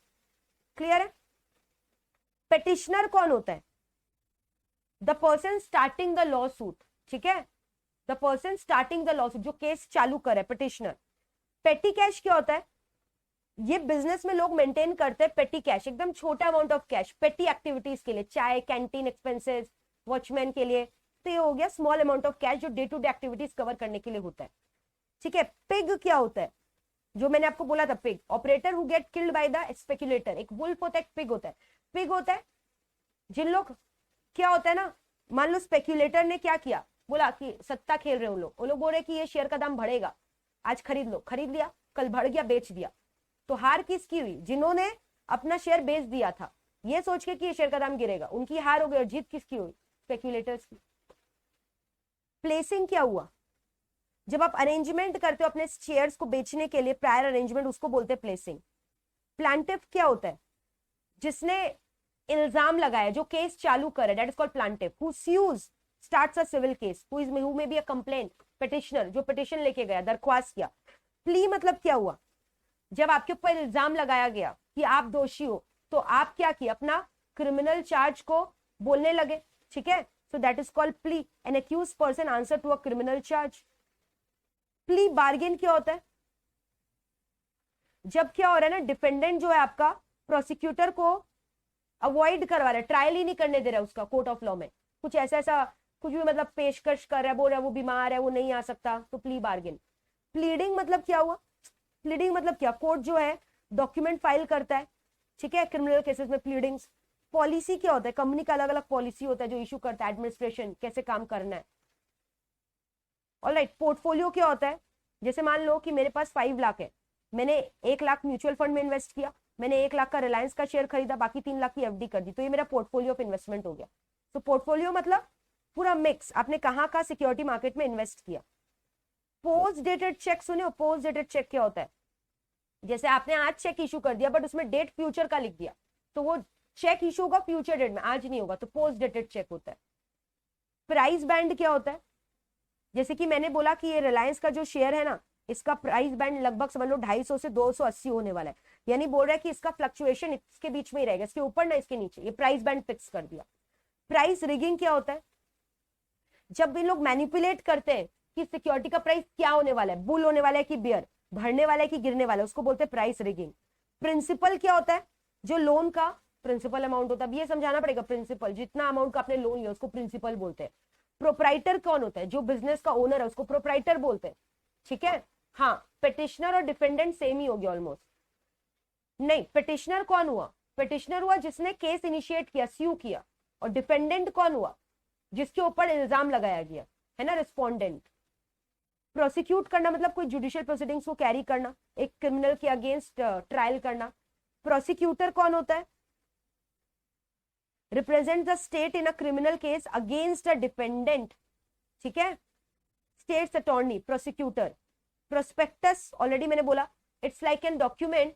Clear है? पेटिशनर कौन होता है? The person starting the lawsuit. ठीक है, the person starting the lawsuit, जो केस चालू करे, पेटिशनर। पेटी कैश क्या होता है? ये बिजनेस में लोग मेंटेन करते हैं पेटी कैश, एकदम छोटा अमाउंट ऑफ कैश पेटी एक्टिविटीज के लिए, चाय, कैंटीन एक्सपेंसेस, वॉचमैन के लिए। तो ये हो गया स्मॉल अमाउंट ऑफ कैश जो day to day activities cover करने के लिए होता है। ठीक है, पिग क्या होता है? जो मैंने आपको बोला था, pig, operator who get killed by the speculator. एक वुल्फ होता है, एक पिग होता है। पिग होता है जिन लोग, क्या होता है ना, मान लो स्पेक्युलेटर ने क्या किया, बोला कि सत्ता खेल रहे हो वो लोग बोल रहे कि ये शेयर का दाम बढ़ेगा, आज खरीद लो, खरीद लिया, कल बढ़ गया, बेच दिया। तो हार किसकी हुई? जिन्होंने अपना शेयर बेच दिया था ये सोच के कि ये शेयर का दाम गिरेगा, उनकी हार हो गई। और जीत किसकी हुई? स्पेक्युलेटर्स की। प्लेसिंग क्या हुआ? जब आप अरेंजमेंट करते हो अपने शेयर्स को बेचने के लिए, प्रायर अरेंजमेंट, उसको बोलते हैं प्लेसिंग। प्लांटिफ क्या होता है? जिसने इल्जाम लगाया, जो केस चालू करे, that is called plaintiff. Who sues starts a civil case, who may be a complaint. Petitioner, जो पिटिशन लेके गया, दरख्वास्त किया। प्ली मतलब क्या हुआ? जब आपके ऊपर इल्जाम लगाया गया कि आप दोषी हो, तो आप क्या किया? अपना क्रिमिनल चार्ज को बोलने लगे। ठीक है, so that is called plea. An accused person answer to a criminal charge. Plea bargain क्या होता है? जब क्या हो रहा है ना, डिफेंडेंट जो है आपका, प्रोसिक्यूटर को अवॉइड करवा रहा है, ट्रायल ही नहीं करने दे रहा है उसका कोर्ट ऑफ लॉ में, कुछ ऐसा कुछ भी मतलब पेशकश कर रहा है, बोल रहा है वो बीमार है, वो नहीं आ सकता, तो प्ली बार्गेन। प्लीडिंग मतलब क्या हुआ? प्लीडिंग मतलब क्या? कोर्ट जो है डॉक्यूमेंट फाइल करता है, ठीक है, क्रिमिनल केसेस में प्लीडिंग्स। पॉलिसी क्या होता है? कंपनी का अलग अलग पॉलिसी होता है जो इशू करता है, एडमिनिस्ट्रेशन कैसे काम करना है। ऑलराइट, पोर्टफोलियो क्या होता है? जैसे मान लो कि मेरे पास 5 लाख है, मैंने 1 लाख म्यूचुअल फंड में इन्वेस्ट किया, मैंने 1 लाख का रिलायंस का शेयर खरीदा, बाकी 3 लाख की एफडी कर दी, तो ये मेरा पोर्टफोलियो ऑफ इन्वेस्टमेंट हो गया। तो पोर्टफोलियो मतलब पूरा मिक्स, आपने कहाँ का सिक्योरिटी मार्केट में इन्वेस्ट किया। पोस्ट डेटेड चेक सुने हो? पोस्ट डेटेड चेक क्या होता है? जैसे आपने आज चेक इशू कर दिया बट उसमें डेट फ्यूचर का लिख दिया, तो वो चेक इशू होगा फ्यूचर डेट में, आज नहीं होगा, तो पोस्ट डेटेड चेक होता है। प्राइस बैंड क्या होता है? जैसे कि मैंने बोला कि ये रिलायंस का जो शेयर है ना, इसका प्राइस बैंड लगभग समझ लो 250 से 280 होने वाला है, यानी बोल रहा है कि इसका फ्लक्चुएशन इसके बीच में ही रहेगा, इसके ऊपर ना इसके नीचे, ये प्राइस बैंड फिक्स कर दिया। प्राइस रिगिंग क्या होता है? जब भी लोग मैनिपुलेट करते हैं कि सिक्योरिटी का प्राइस क्या होने वाला है, बुल होने वाला है कि बियर, बढ़ने वाला है कि गिरने वाला है, उसको बोलते हैं प्राइस रिगिंग। प्रिंसिपल क्या होता है? जो लोन का प्रिंसिपल अमाउंट होता है, ये समझाना पड़ेगा, प्रिंसिपल जितना अमाउंट का आपने लोन लिया उसको प्रिंसिपल बोलते हैं। प्रोप्राइटर कौन होता है? जो बिजनेस का ओनर है उसको प्रोप्राइटर बोलते हैं। ठीक है, हाँ, पिटिशनर और डिफेंडेंट सेम ही हो गया ऑलमोस्ट। नहीं, पिटिशनर कौन हुआ? पिटिशनर हुआ जिसने केस इनिशिएट किया, स्यू किया। और डिफेंडेंट कौन हुआ? जिसके ऊपर इल्जाम लगाया गया, है ना, रिस्पोंडेंट। प्रोसिक्यूट करना मतलब कोई जुडिशियल प्रोसीडिंग्स को कैरी करना, एक क्रिमिनल के अगेंस्ट ट्रायल करना। प्रोसिक्यूटर कौन होता है? Represent the state in a criminal case against a dependent. ठीक है, states attorney, prosecutor. Prospectus already मैंने बोला, इट्स लाइक एन डॉक्यूमेंट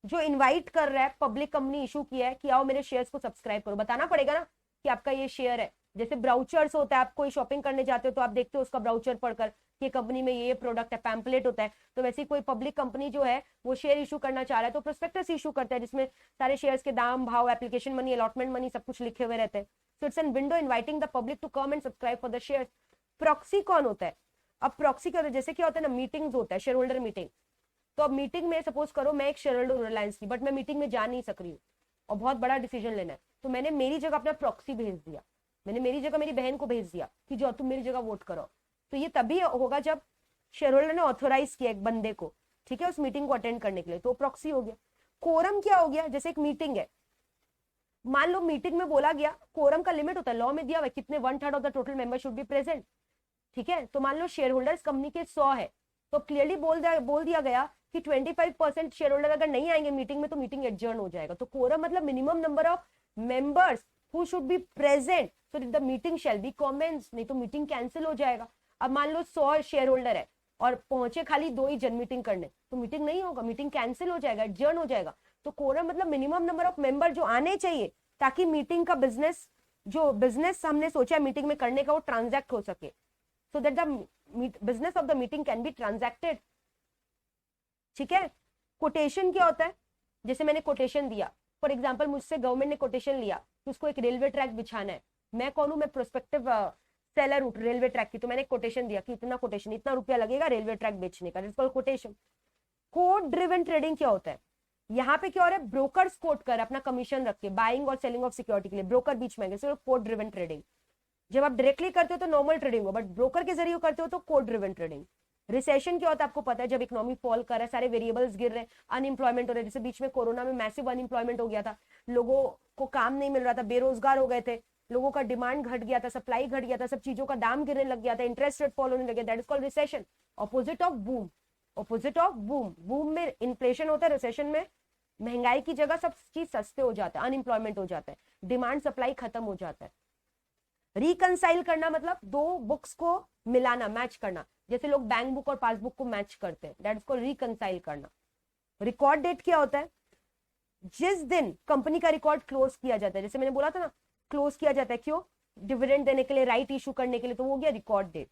जो इनवाइट कर रहा है, पब्लिक कंपनी इशू किया है कि आओ मेरे शेयर्स को सब्सक्राइब करो, बताना पड़ेगा ना कि आपका ये शेयर है। जैसे ब्राउचर्स होता है, आप कोई शॉपिंग करने जाते हो तो आप देखते हो उसका ब्राउचर पढ़कर कि कंपनी में ये प्रोडक्ट है, पैम्पलेट होता है। तो वैसे कोई पब्लिक कंपनी जो है वो शेयर इशू करना चाह रहा है तो प्रोस्पेक्टस इशू करता है, जिसमें सारे शेयर्स के दाम, भाव, एप्लीकेशन मनी, अलॉटमेंट मनी सब कुछ लिखे हुए रहते हैं। So it's an window inviting the public to come and subscribe for the share. Proxy कौन होता है? अब प्रॉक्सी क्या होता है, जैसे क्या होता है ना, मीटिंग्स होता है, शेयर होल्डर मीटिंग। तो अब मीटिंग में सपोज करो मैं एक शेयर होल्डर रिलायंस की, बट मैं मीटिंग में जा नहीं सक रही हूँ और बहुत बड़ा डिसीजन लेना है, तो मैंने मेरी जगह अपना प्रॉक्सी भेज दिया, मैंने मेरी जगह मेरी बहन को भेज दिया कि जो तुम मेरी जगह वोट करो। तो ये तभी होगा जब शेयर होल्डर ने ऑथोराइज किया एक बंदे को, ठीक है, उस मीटिंग को अटेंड करने के लिए, तो प्रॉक्सी हो गया। कोरम क्या हो गया? जैसे एक मीटिंग है, मान लो मीटिंग में बोला गया, कोरम का लिमिट होता है, लॉ में दिया हुआ है कितने 1/3 of the total member should be present, ठीक है। तो मान लो शेयर होल्डर्स कंपनी के 100 है, तो क्लियरली बोल दिया गया कि 25% शेयर होल्डर अगर नहीं आएंगे मीटिंग में तो मीटिंग एडजर्न हो जाएगा। तो कोरम मतलब minimum number of members who should be present so that the meeting shall be commence, नहीं तो मीटिंग कैंसिल हो जाएगा। अब मान लो 100 शेयर होल्डर है और पहुंचे खाली 2 ही जन मीटिंग करने, तो मीटिंग नहीं होगा, मीटिंग कैंसिल हो जाएगा, एडजर्न हो जाएगा। तो कोरम मतलब मिनिमम नंबर ऑफ मेंबर जो आने चाहिए ताकि मीटिंग का बिजनेस, जो बिजनेस हमने सोचा मीटिंग में करने का, वो ट्रांजैक्ट हो सके, so that the business of the meeting can be transacted, ठीक है। कोटेशन क्या होता है? जैसे मैंने कोटेशन दिया, फॉर एग्जांपल मुझसे गवर्नमेंट ने कोटेशन लिया कि उसको एक रेलवे ट्रैक बिछाना है, मैं कौन हूं? मैं प्रोस्पेक्टिव सेलर हूं रेलवे ट्रैक की, तो मैंने कोटेशन दिया कि इतना कोटेशन, इतना रुपया लगेगा रेलवे ट्रैक बेचने का, इसको कोटेशन। कोड ड्रिवन ट्रेडिंग क्या होता है? यहाँ पे क्या हो रहा है, ब्रोकर्स कोट कर अपना कमीशन रख के बाइंग और सेलिंग ऑफ सिक्योरिटी के लिए, ब्रोकर बीच में गए, कोड ड्रिवन ट्रेडिंग। जब आप डायरेक्टली करते हो तो नॉर्मल ट्रेडिंग हो, बट ब्रोकर के जरिए करते हो तो कोड ड्रिवन ट्रेडिंग। रिसेशन क्या होता है आपको पता है, जब इकोनॉमी फॉल कर रहा है, सारे वेरिएबल्स गिर रहे हैं, अनएम्प्लॉयमेंट हो रहा है, जैसे बीच में कोरोना में मैसिव अनएम्प्लॉयमेंट हो गया था, लोगों को काम नहीं मिल रहा था, बेरोजगार हो गए थे, लोगों का डिमांड घट गया था, सप्लाई घट गया था, सब चीजों का दाम गिरने लग गया था, इंटरेस्ट रेट फॉल होने लगे, that is called recession. Opposite of boom, opposite of boom, boom में इन्फ्लेशन होता है, रिसेशन में महंगाई की जगह सब चीज सस्ते हो जाता है, अनएम्प्लॉयमेंट हो जाता है, डिमांड सप्लाई खत्म हो जाता है। रिकंसाइल करना मतलब दो बुक्स को मिलाना, मैच करना, जैसे लोग बैंक बुक और पासबुक को मैच करते हैं, दैट इज कॉल्ड रिकंसाइल करना। रिकॉर्ड डेट क्या होता है? जिस दिन कंपनी का रिकॉर्ड क्लोज किया जाता है, जैसे मैंने बोला था ना, क्लोज किया जाता है क्यों? डिविडेंड देने के लिए, राइट इशू करने के लिए, तो वो हो गया रिकॉर्ड डेट।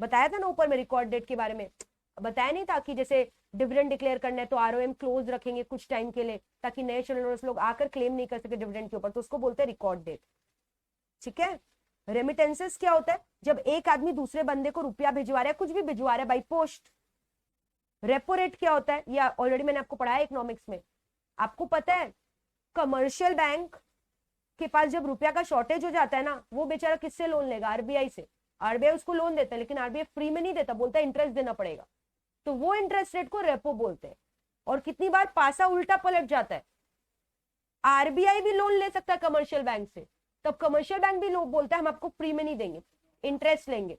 बताया था ना ऊपर में रिकॉर्ड डेट के बारे में, बताया नहीं था कि जैसे डिविडेंड डिक्लेयर करना है तो आरओएम क्लोज रखेंगे कुछ टाइम के लिए ताकि नए शेयरहोल्डर्स लोग आकर क्लेम नहीं कर सके डिविडेंड के ऊपर, तो उसको बोलते हैं रिकॉर्ड डेट, ठीक है। रेमिटेंसेस क्या होता है? जब एक आदमी दूसरे बंदे को रुपया भिजवा रहा है, कुछ भी भिजवा रहा है बाई पोस्ट। रेपो रेट क्या होता है? या ऑलरेडी मैंने आपको पढ़ाया इकोनॉमिक्स में, आपको पता है कमर्शियल बैंक के पास जब रुपया का शॉर्टेज हो जाता है ना, वो बेचारा किससे लोन लेगा? आरबीआई से। आरबीआई उसको लोन देता है, लेकिन आरबीआई फ्री में नहीं देता, बोलता है इंटरेस्ट देना पड़ेगा, तो वो इंटरेस्ट रेट को रेपो बोलते हैं। और कितनी बार पासा उल्टा पलट जाता है, आरबीआई भी लोन ले सकता है कमर्शियल बैंक से, तब कमर्शियल बैंक भी लोग बोलता है हम आपको फ्री में नहीं देंगे, इंटरेस्ट लेंगे,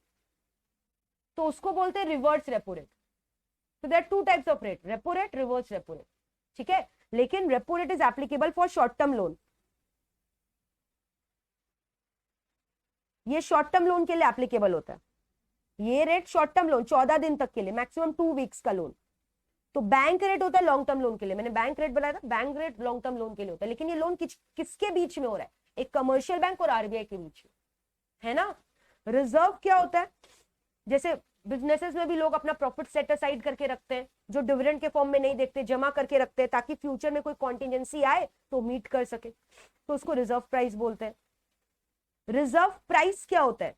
तो उसको बोलते हैं रिवर्स रेपो रेट। तो there are 2 types of rate, repo rate, reverse repo rate, ठीक है। लेकिन repo rate is applicable for short term loan, ये शॉर्ट टर्म लोन के लिए एप्लीकेबल होता है, ये रेट शॉर्ट टर्म लोन 14 दिन तक के लिए, मैक्सिमम 2 वीक्स का लोन। तो बैंक रेट होता है लॉन्ग टर्म लोन के लिए, मैंने बैंक रेट बताया था, bank rate long term loan के लिए होता है। लेकिन ये लोन किसके बीच में हो रहा है? एक कमर्शियल बैंक और आरबीआई के बीच में, है ना। रिजर्व क्या होता है? जैसे बिजनेसेस में भी लोग अपना प्रॉफिट सेट असाइड करके रखते हैं, जो डिविडेंड के फॉर्म में नहीं देखते, जमा करके रखते हैं ताकि फ्यूचर में कोई कॉन्टिजेंसी आए तो मीट कर सके, तो उसको रिजर्व प्राइस बोलते हैं। रिजर्व प्राइस क्या होता है?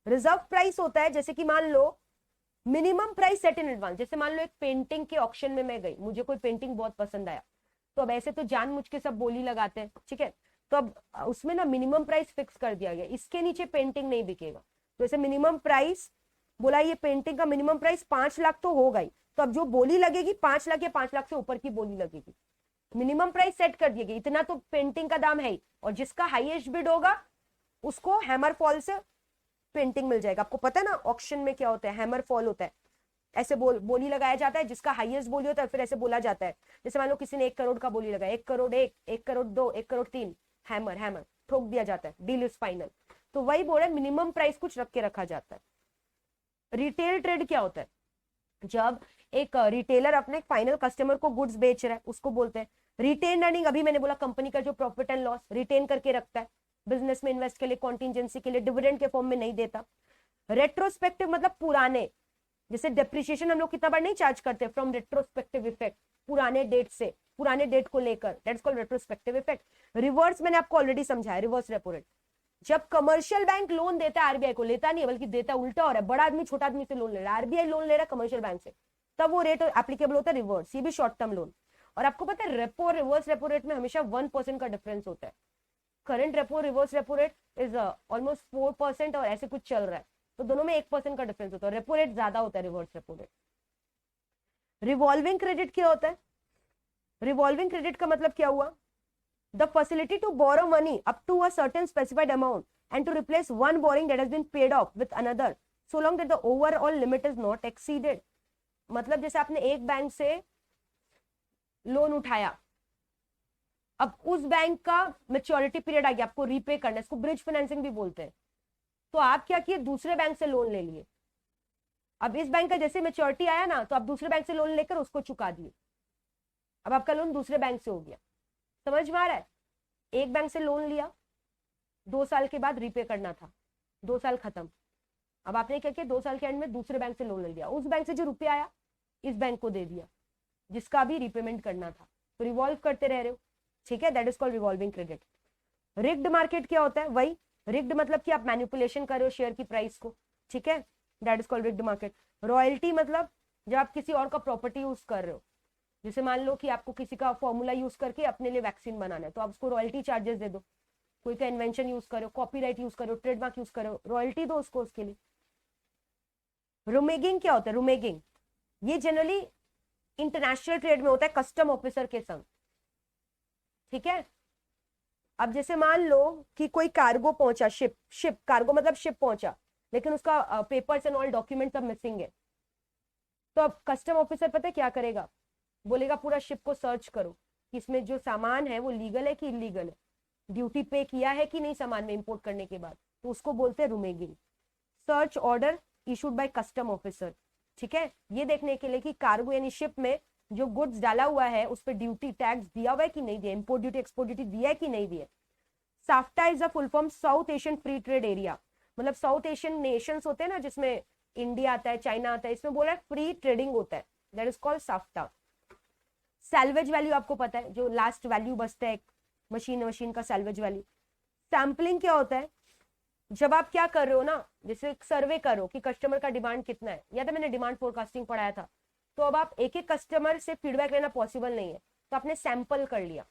रिजर्व प्राइस होता है जैसे कि मान लो minimum price set in advance, जैसे मान लो एक पेंटिंग के ऑक्शन में मैं गई, मुझे कोई पेंटिंग बहुत पसंद आया, तो अब ऐसे तो जानबूझ के सब बोली लगाते हैं, ठीक है, तो अब उसमें ना मिनिमम प्राइस फिक्स कर दिया गया, इसके नीचे पेंटिंग नहीं बिकेगा। तो ऐसे मिनिमम प्राइस बोला, ये पेंटिंग का मिनिमम प्राइस 5 लाख तो होगा ही, तो अब जो बोली लगेगी 5 लाख या 5 लाख से ऊपर की बोली लगेगी। मिनिमम प्राइस सेट कर दिया गया, इतना तो पेंटिंग का दाम है ही, और जिसका हाईएस्ट बिड होगा उसको हैमर फॉल से पेंटिंग मिल जाएगा। आपको पता है ना ऑक्शन में क्या होता है, हैमर फॉल होता है, ऐसे बोली लगाया जाता है, जिसका हाईएस्ट बोली होता है फिर ऐसे बोला जाता है, जैसे मान लो किसी ने 1 करोड़ का बोली लगाया, 1 करोड़ 1, 1 करोड़ 2, 1 करोड़ 3, हैमर हैमर ठोक दिया जाता है, डील इज फाइनल। तो वही बोल रहे मिनिमम प्राइस कुछ रख के रखा जाता है। रिटेल ट्रेड क्या होता है? जब एक रिटेलर अपने फाइनल कस्टमर को गुड्स बेच रहा है उसको बोलते हैं रिटेन अर्निंग। अभी मैंने बोला कंपनी का जो प्रॉफिट एंड लॉस रिटेन करके रखता है, बिजनेस में इन्वेस्ट के लिए, कॉन्टिजेंसी के लिए, डिविडेंड के फॉर्म में नहीं देता। रेट्रोस्पेक्टिव मतलब पुराने, जैसे डेप्रिसिएशन हम लोग कितना बार नहीं चार्ज करते फ्रॉम रेट्रोस्पेक्टिव इफेक्ट, पुराने डेट से, पुराने डेट को लेकर, that's called retrospective effect. Reverse मैंने आपको ऑलरेडी समझाया, रिवर्स रेपो रेट। जब कमर्शियल बैंक लोन देता है आरबीआई को, लेता नहीं है बल्कि देता उल्टा हो रहा है, बड़ा आदमी छोटा आदमी से लोन ले रहा है, आरबीआई लोन ले रहा है कमर्शियल बैंक से, तब वो रेट एप्लीकेबल होता है रिवर्स। ये भी शॉर्ट टर्म लोन। और आपको पता है रेपो और रिवर्स रेपो रेट में हमेशा 1% का डिफरेंस होता है। Current repo reverse repo rate is almost 4% और ऐसे कुछ चल रहा है, तो दोनों में 1% का डिफरेंस होता है। रेपो रेट ज्यादा होता है reverse repo rate. Revolving credit क्या होता है? रिवॉल्विंग क्रेडिट का मतलब क्या हुआ? The facility to borrow money up to a certain specified amount and to replace one borrowing that has been paid off with another so long that the overall limit is not exceeded। मतलब जैसे आपने एक bank से loan उठाया, अब उस bank का maturity period आ गया, आपको रीपे करना है, इसको ब्रिज फाइनेंसिंग भी बोलते हैं। तो आप क्या किए, दूसरे बैंक से लोन ले लिए। अब इस बैंक का जैसे मैच्योरिटी आया ना, तो आप दूसरे बैंक से लोन लेकर उसको चुका दिए, अब आपका लोन दूसरे बैंक से हो गया। समझ में आ रहा है? एक बैंक से लोन लिया, 2 साल के बाद रीपे करना था, 2 साल खत्म, अब आपने क्या किया, 2 साल के एंड में दूसरे बैंक से लोन ले लिया, उस बैंक से जो रुपया आया इस बैंक को दे दिया जिसका भी रीपेमेंट करना था, तो रिवॉल्व करते रह रहे हो। ठीक है, that is called revolving credit. Rigged market क्या होता है? वही रिग्ड मतलब कि आप मैनिपुलेशन कर रहे हो शेयर की प्राइस को। ठीक है, that is called rigged market. Royalty मतलब जब आप किसी और का प्रॉपर्टी यूज कर रहे हो, जैसे मान लो कि आपको किसी का फॉर्मूला यूज करके अपने लिए वैक्सीन बनाना है, तो आप उसको रॉयल्टी चार्जेस दे दो। कोई का इन्वेंशन यूज करो, कॉपीराइट यूज करो, ट्रेडमार्क यूज करो, रॉयल्टी दो उसको उसके लिए। रूमेगिंग क्या होता है? रूमेगिंग ये जनरली इंटरनेशनल ट्रेड में होता है कस्टम ऑफिसर के संग। ठीक है, अब जैसे मान लो कि कोई कार्गो पहुंचा, शिप कार्गो मतलब शिप पहुंचा, लेकिन उसका पेपर्स एंड ऑल डॉक्यूमेंट सब मिसिंग है, तो अब कस्टम ऑफिसर पता है क्या करेगा? बोलेगा पूरा शिप को सर्च करो कि इसमें जो सामान है वो लीगल है कि इलीगल है, ड्यूटी पे किया है कि नहीं सामान में इंपोर्ट करने के बाद, तो उसको बोलते हैं rummaging. Search order issued by custom officer. ठीक है, ये देखने के लिए कि कार्गो यानी शिप में जो गुड्स डाला हुआ है उस पर ड्यूटी टैक्स दिया हुआ है कि नहीं दिया, इंपोर्ट ड्यूटी एक्सपोर्ट ड्यूटी दिया है कि नहीं दिया। SAFTA is a full form south Asian free trade area, मतलब साउथ एशियन नेशंस होते हैं ना, जिसमें इंडिया आता है, चाइना आता है, इसमें बोला है फ्री ट्रेडिंग होता है, that is called SAFTA. Salvage value आपको पता है, जो लास्ट वैल्यू बचता है मशीन का सैल्वेज वैल्यू। सैम्पलिंग क्या होता है? जब आप क्या कर रहे हो ना, जैसे एक सर्वे करो कि कस्टमर का डिमांड कितना है, या तो मैंने डिमांड फोरकास्टिंग पढ़ाया था, तो अब आप एक एक कस्टमर से फीडबैक लेना पॉसिबल नहीं है, तो आपने सैंपल कर लिया,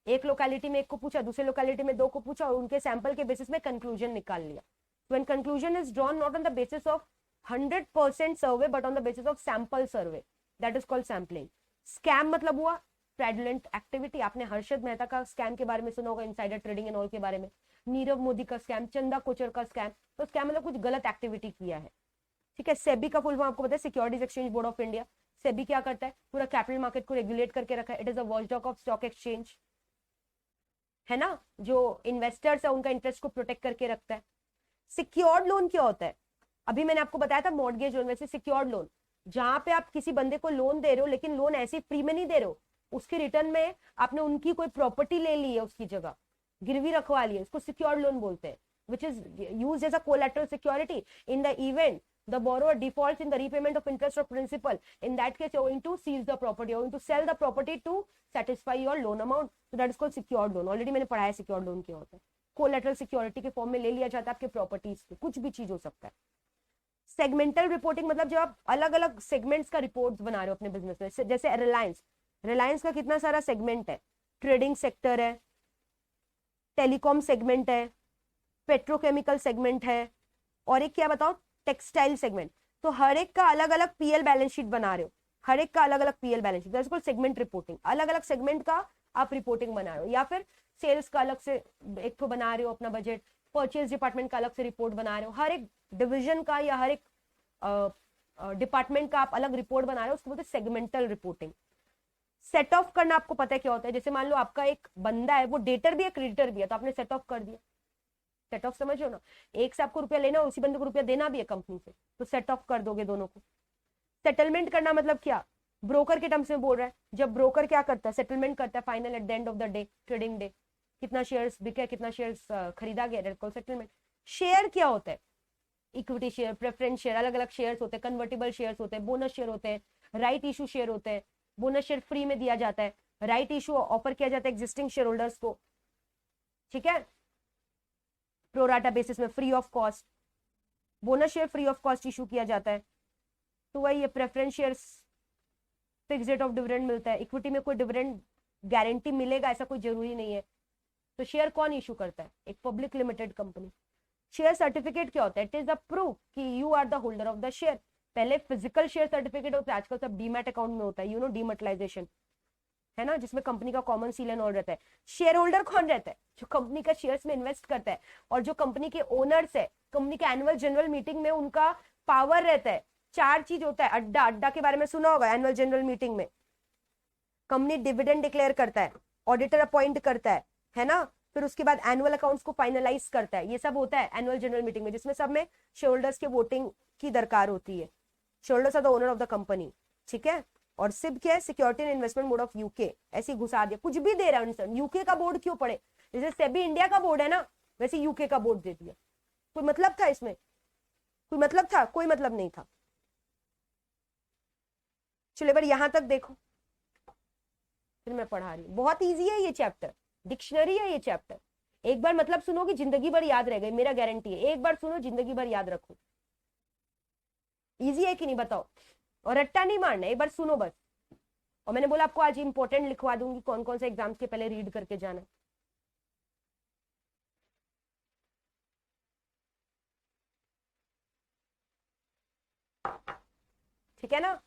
एक लोकेलिटी में एक को पूछा, दूसरे लोकेलिटी में 2 को पूछा, और उनके सैंपल के बेसिस में कंक्लूजन निकाल लिया। When conclusion is drawn not on the basis of 100% survey but on the basis of sample survey, that is called sampling. Scam मतलब हुआ फ्रॉडुलेंट एक्टिविटी। आपने हर्षद मेहता का स्कैम के बारे में सुना होगा, इनसाइडर ट्रेडिंग एंड ऑल के बारे में, नीरव मोदी का स्कैम, चंदा कोचर का स्कैम। तो स्कैम मतलब कुछ गलत एक्टिविटी किया है। ठीक है, सेबी का फुल फॉर्म आपको पता है, securities exchange board of India. SEBI क्या करता है? पूरा कैपिटल मार्केट को रेगुलेट करके रखा है, it is a watchdog of stock exchange, है ना, जो इन्वेस्टर्स है उनका इंटरेस्ट को प्रोटेक्ट करके रखता है। सिक्योर्ड लोन क्या होता है? अभी मैंने आपको बताया था मॉर्गेज लोन, वैसे सिक्योर्ड लोन जहां पे आप किसी बंदे को लोन दे रहे हो, लेकिन लोन ऐसे फ्री में नहीं दे रहे हो, उसके रिटर्न में आपने उनकी कोई प्रॉपर्टी ले ली है, उसकी जगह गिरवी रखवा ली है, उसको सिक्योर्ड लोन बोलते हैं, which is used as a collateral security in the event the borrower defaults in the repayment of interest or principal. In that case, you're going to seize the property, you're going to sell the property to satisfy your loan amount. So that is called secured loan. Already मैंने पढ़ाया secured loan क्या होता है। Collateral security के form में ले लिया जाता है आपके प्रॉपर्टीज को, कुछ भी चीज हो सकता है। सेगमेंटल रिपोर्टिंग मतलब जब आप अलग अलग सेगमेंट्स का रिपोर्ट्स बना रहे हो अपने बिजनेस में, जैसे रिलायंस का कितना सारा सेगमेंट है, ट्रेडिंग सेक्टर है, टेलीकॉम सेगमेंट है, पेट्रोकेमिकल सेगमेंट है, और एक क्या बताओ, टेक्सटाइल सेगमेंट। तो हर एक का अलग अलग पीएल बैलेंस शीट बना रहे हो, हर एक का अलग अलग PL balance sheet, that's called segment reporting. अलग अलग सेगमेंट का आप रिपोर्टिंग बना रहे हो, या फिर सेल्स का अलग से एक तो बना रहे हो अपना बजट, परचेज डिपार्टमेंट का अलग से रिपोर्ट बना रहे हो, हर एक डिविजन का या हर एक डिपार्टमेंट का आप अलग रिपोर्ट बना रहे हो, उसको बोलते हैं सेगमेंटल रिपोर्टिंग। सेट ऑफ करना आपको पता है क्या होता है? जैसे मान लो आपका एक बंदा है, वो डेटर भी है क्रेडिटर भी है, तो आपने सेट ऑफ कर दिया। सेट ऑफ समझो ना, एक से आपको रुपया लेना, उसी बंदे को रुपया देना भी है कंपनी से, तो सेट ऑफ कर दोगे दोनों को। सेटलमेंट करना मतलब क्या, ब्रोकर के टर्म्स में बोल रहा है। जब ब्रोकर क्या करता है, सेटलमेंट करता है final at the end of the day, trading day, कितना शेयर्स बिका, कितना शेयर्स खरीदा गया, दैट कॉल्ड सेटलमेंट। शेयर क्या होता है, इक्विटी शेयर, प्रेफरेंस शेयर, अलग अलग शेयर्स होते हैं, कन्वर्टेबल शेयर्स होते हैं, बोनस शेयर होते हैं, राइट इशू शेयर होते हैं। बोनस शेयर फ्री में दिया जाता है, राइट इशू ऑफर किया जाता है एग्जिस्टिंग शेयर होल्डर्स को, ठीक है, प्रोराटा बेसिस में, free of cost. Bonus share free of cost issue किया जाता है। तो वही ये preference share fix rate of dividend मिलता है। इक्विटी में कोई डिविडेंड गारंटी मिलेगा ऐसा कोई जरूरी नहीं है। तो शेयर कौन इशू करता है, एक public limited company. Share certificate क्या होता है, इट इज द प्रूफ कि you are the holder of the share. पहले फिजिकल शेयर सर्टिफिकेट होता है, आजकल सब डीमैट अकाउंट में होता है, यू नो डीमैटलाइजेशन है ना, जिसमें कंपनी का कॉमन सील एंड ऑल रहता है। शेयर होल्डर कौन रहता है, जो कंपनी का शेयर्स में इन्वेस्ट करता है, और जो कंपनी के ओनर्स है, कंपनी के एनुअल जनरल मीटिंग में उनका पावर रहता है। 4 चीज होता है, अड्डा, अड्डा के बारे में सुना होगा, एनुअल जनरल मीटिंग में कंपनी डिविडेंड डिक्लेयर करता है, ऑडिटर अपॉइंट करता है ना, फिर उसके बाद एनुअल अकाउंट्स को फाइनलाइज करता है। ये सब होता है एनुअल जनरल मीटिंग में, जिसमें सब में शेयर होल्डर्स के वोटिंग की दरकार होती है। Shareholders are the owner of the company, ठीक है। और सिब क्या है, security and investment board of UK, ऐसी घुसा दिया, कुछ भी दे रहा है। यूके का बोर्ड क्यों पड़े, जैसे सेबी इंडिया का बोर्ड है ना, वैसे यूके का बोर्ड दे दिया। कोई मतलब था इसमें, कोई मतलब था, कोई मतलब नहीं था। चलो बार यहां तक देखो, फिर मैं पढ़ा रही हूँ। बहुत ईजी है ये चैप्टर, डिक्शनरी है ये चैप्टर। एक बार मतलब सुनोगे जिंदगी भर याद रहेगा, मेरा गारंटी है। एक बार सुनो, जिंदगी भर याद रखो। इजी है कि नहीं बताओ, और रट्टा नहीं मारना, एक बार सुनो बस। और मैंने बोला आपको आज इंपॉर्टेंट लिखवा दूंगी, कौन कौन से एग्जाम्स के पहले रीड करके जाना। ठीक है ना।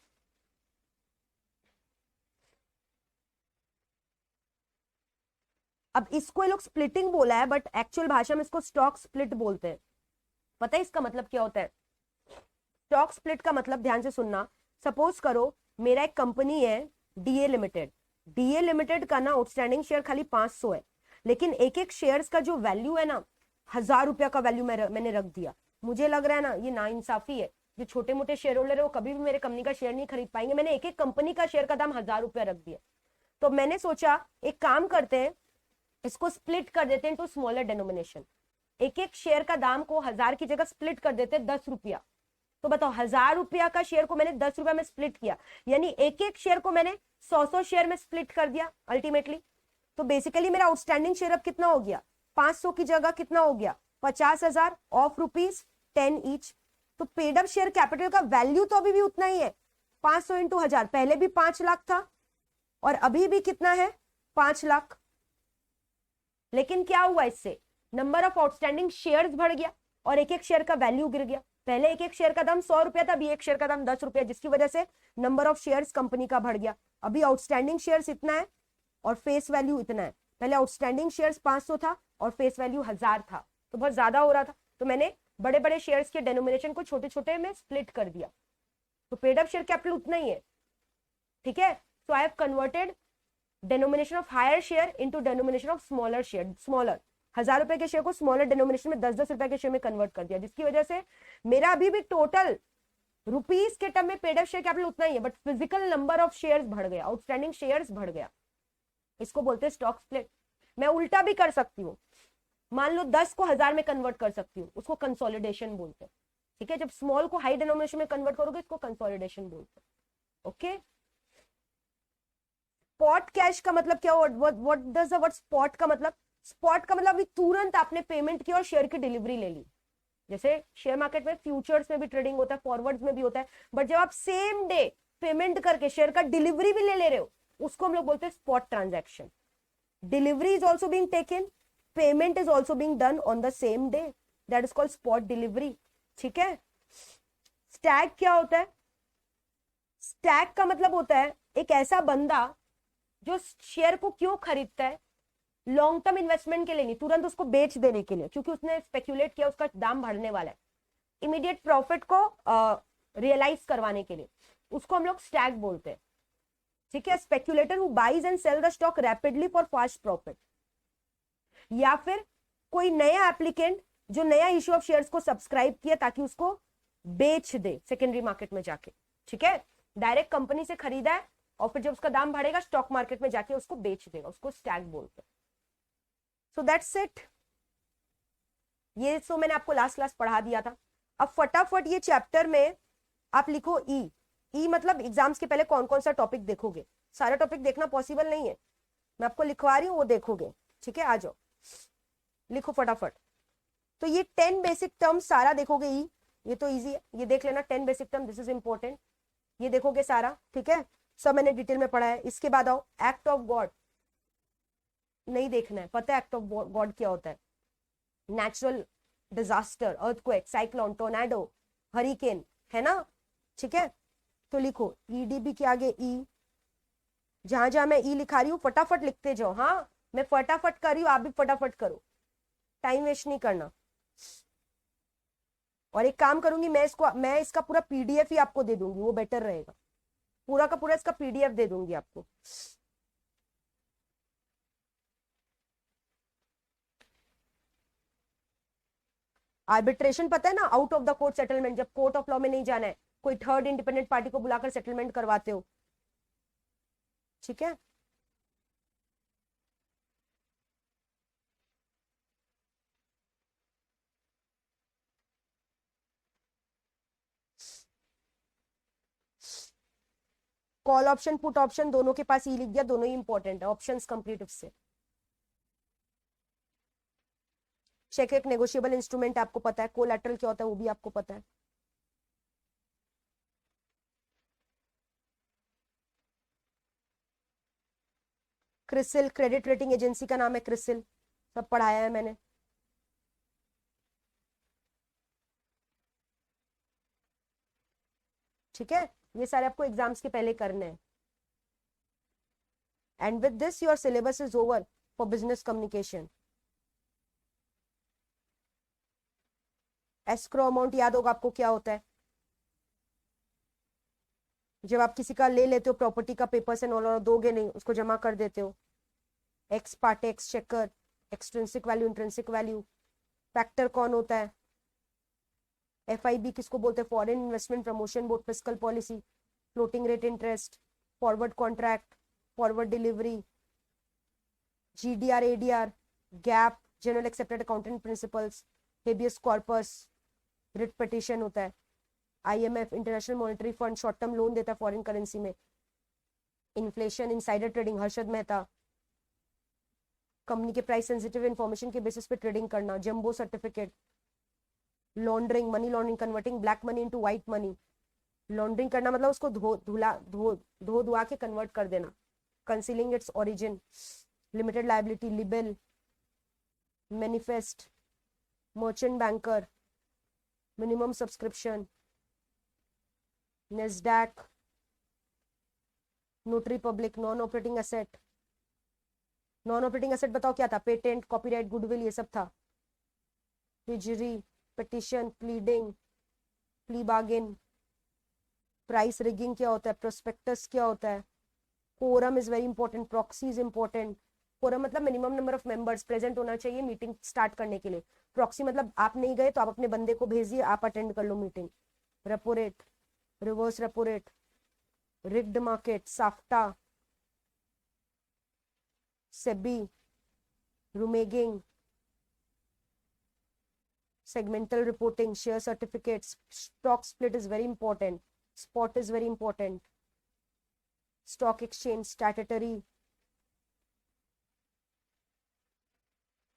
अब इसको ये लोग स्प्लिटिंग बोला है, बट एक्चुअल भाषा में इसको स्टॉक स्प्लिट बोलते हैं। पता है इसका मतलब क्या होता है? स्टॉक स्प्लिट का मतलब, ध्यान से सुनना, सपोज करो मेरा एक कंपनी है डीए लिमिटेड। डीए लिमिटेड का ना आउटस्टैंडिंग शेयर खाली 500 है, लेकिन एक एक शेयर्स का जो वैल्यू है ना, 1000 रुपया का वैल्यू मैंने रख दिया। मुझे लग रहा है ना ये नाइंसाफी है। जो छोटे मोटे शेयर होल्डर है वो कभी भी मेरे कंपनी का शेयर नहीं खरीद पाएंगे। मैंने एक एक कंपनी का शेयर का दाम 1000 रुपया रख दिया। तो मैंने सोचा एक काम करते हैं, इसको स्प्लिट कर देते हैं टू स्मॉलर डेनोमिनेशन। एक एक शेयर का दाम को 1000 की जगह स्प्लिट कर देते हैं 10 रुपया। तो बताओ 1000 रुपया का शेयर को मैंने 10 रुपया में स्प्लिट किया, यानी एक एक शेयर को मैंने 100 शेयर में स्प्लिट कर दिया अल्टीमेटली। तो बेसिकली मेरा आउटस्टैंडिंग शेयर अब कितना हो गया, 500 की जगह कितना हो गया, 50,000 ऑफ ₹10 ईच। तो पेड अप शेयर कैपिटल का वैल्यू तो अभी भी उतना ही है, 500 इंटू 1000। पहले भी 5 लाख था और अभी भी कितना है, 5 लाख। लेकिन क्या हुआ इससे, नंबर ऑफ आउटस्टैंडिंग शेयर्स बढ़ गया और एक एक शेयर का वैल्यू गिर गया। पहले एक एक शेयर का दाम 100 रुपया था, अभी एक शेयर का दाम 10 रुपया, जिसकी वजह से नंबर ऑफ शेयर्स कंपनी का बढ़ गया। अभी आउटस्टैंडिंग शेयर्स इतना है और फेस वैल्यू इतना है। पहले आउटस्टैंडिंग शेयर्स 500 था और फेस वैल्यू 1000 था, तो बहुत ज्यादा हो रहा था। तो मैंने बड़े बड़े शेयर्स के डेनोमिनेशन को छोटे छोटे में स्प्लिट कर दिया। तो पेड अप शेयर कैपिटल उतना ही है, ठीक है। So I have converted denomination of higher share into denomination of smaller share. Smaller 1000 रुपए के शेयर को स्मॉलर डेनोमिनेशन में 10-10 रुपए के शेयर में कन्वर्ट कर दिया, जिसकी वजह से मेरा अभी भी टोटल रुपीस के टर्म में पेड अप शेयर कैपिटल उतना ही है, but physical number of shares बढ़ गया, आउटस्टैंडिंग शेयर्स बढ़ गया। इसको बोलते हैं स्टॉक स्प्लिट। मैं उल्टा भी कर सकती हूँ, मान लो 10 को 1000 में कन्वर्ट कर सकती हूँ, उसको कंसोलिडेशन बोलते हैं, ठीक है। जब स्मॉल को हाई डेनोमिनेशन में कन्वर्ट करोगे इसको कंसोलिडेशन बोलते हैं, ओके। स्पॉट कैश का मतलब क्या, what does the word spot का मतलब? स्पॉट का मतलब तुरंत आपने पेमेंट की और शेयर की डिलीवरी ले ली। जैसे शेयर मार्केट में फ्यूचर्स में भी ट्रेडिंग होता है, फॉरवर्ड्स में भी होता है, बट जब आप सेम डे पेमेंट करके शेयर का डिलीवरी भी ले रहे हो, उसको हम लोग बोलते हैं spot transaction. Delivery is also being taken, payment is also being done on the same day, that is called spot delivery, ठीक है। स्टैग क्या होता है? स्टैग का मतलब होता है एक ऐसा बंदा जो शेयर को क्यों खरीदता है, लॉन्ग टर्म इन्वेस्टमेंट के लिए नहीं, तुरंत उसको बेच देने के लिए, क्योंकि उसने स्पेक्यूलेट किया उसका दाम बढ़ने वाला है, इमीडिएट प्रॉफिट को रियलाइज करवाने के लिए, उसको हम लोग स्टैग बोलते हैं, ठीक है। Speculator who buys and sell the stock rapidly for fast profit. या फिर कोई नया एप्लीकेंट जो नया इश्यू ऑफ शेयर्स को सब्सक्राइब किया ताकि उसको बेच दे सेकेंडरी मार्केट में जाके, ठीक है, डायरेक्ट कंपनी से खरीदा है और फिर जब उसका दाम बढ़ेगा स्टॉक मार्केट में जाके उसको बेच देगा, उसको स्टैक बोलते हैं। सो दैट्स इट। ये तो मैंने आपको लास्ट क्लास पढ़ा दिया था। अब फटाफट ये चैप्टर में आप लिखो ई। ई मतलब एग्जाम्स के पहले कौन कौन सा टॉपिक देखोगे। सारा टॉपिक देखना पॉसिबल नहीं है, मैं आपको लिखवा रही हूँ, वो देखोगे। ठीक है, आ जाओ लिखो फटाफट। तो ये 10 बेसिक टर्म सारा देखोगे ई, ये तो इजी है, ये देख लेना 10 basic term, this is important, ये देखोगे सारा। ठीक है, सब मैंने डिटेल में पढ़ा है। इसके बाद आओ एक्ट ऑफ गॉड, नहीं देखना है, पता है एक्ट ऑफ गॉड क्या होता है? Natural disaster, earthquake, cyclone, tornado, hurricane, है ना? ठीक है, तो लिखो ईडीबी के आगे ई, जहां जहां मैं ई लिखा रही हूँ फटाफट लिखते जाओ। हाँ, मैं फटाफट कर रही हूँ, आप भी फटाफट करो, टाइम वेस्ट नहीं करना। और एक काम करूंगी, मैं इसका पूरा पीडीएफ ही आपको दे दूंगी, वो बेटर रहेगा। पूरा का पूरा इसका पीडीएफ दे दूंगी आपको। आर्बिट्रेशन पता है ना, out of the court settlement, जब कोर्ट ऑफ लॉ में नहीं जाना है, कोई थर्ड इंडिपेंडेंट पार्टी को बुलाकर सेटलमेंट करवाते हो। ठीक है, कॉल ऑप्शन पुट ऑप्शन दोनों के पास ई लिख दिया, दोनों ही इंपॉर्टेंट है, ऑप्शंस कंप्लीट उससे। चेक एक नेगोशिएबल इंस्ट्रूमेंट आपको पता है, कोलैटरल क्या होता है वो भी आपको पता है। क्रिसिल क्रेडिट रेटिंग एजेंसी का नाम है, क्रिसिल, सब पढ़ाया है मैंने। ठीक है, ये सारे आपको एग्जाम्स के पहले करने हैं। And with this your syllabus is over for business communication. Escrow amount याद होगा आपको क्या होता है? जब आप किसी का ले लेते हो प्रॉपर्टी का पेपर्स एंड ऑल, और दोगे नहीं, उसको जमा कर देते हो। X Partey, x checker, extrinsic value, intrinsic value. Factor कौन होता है? एफआईबी किसको बोलते हैं? Foreign investment promotion board. Fiscal policy, floating rate interest, forward contract, forward delivery, GDR, ADR, gap, general accepted accounting principles, habeas corpus, writ petition होता है। IMF, international monetary fund, short term loan देता है foreign currency में। Inflation, insider trading, Harshad Mehta. Company के price sensitive information के basis पे trading करना, jumbo certificate. Laundering, money laundering, converting black money into white money. Laundering करना मतलब उसको धो धुआ के कन्वर्ट कर देना। Concealing its origin, limited liability, libel, manifest, merchant banker, minimum subscription, Nasdaq, notary public, non operating asset. Non operating asset बताओ क्या था? पेटेंट, कॉपीराइट, गुडविल, ये सब था। Treasury, petition, pleading, plea bargain, price rigging क्या होता है, प्रोस्पेक्टस क्या होता है, quorum is very important, proxy is important. Quorum मतलब minimum number of members present होना चाहिए मीटिंग स्टार्ट करने के लिए। प्रॉक्सी मतलब आप नहीं गए तो आप अपने बंदे को भेजिए, आप अटेंड कर लो meeting. Repo rate, reverse repo rate, rigged market, SAFTA, SEBI, rummaging, segmental reporting, share certificates, stock split is very important, spot is very important, stock exchange, statutory,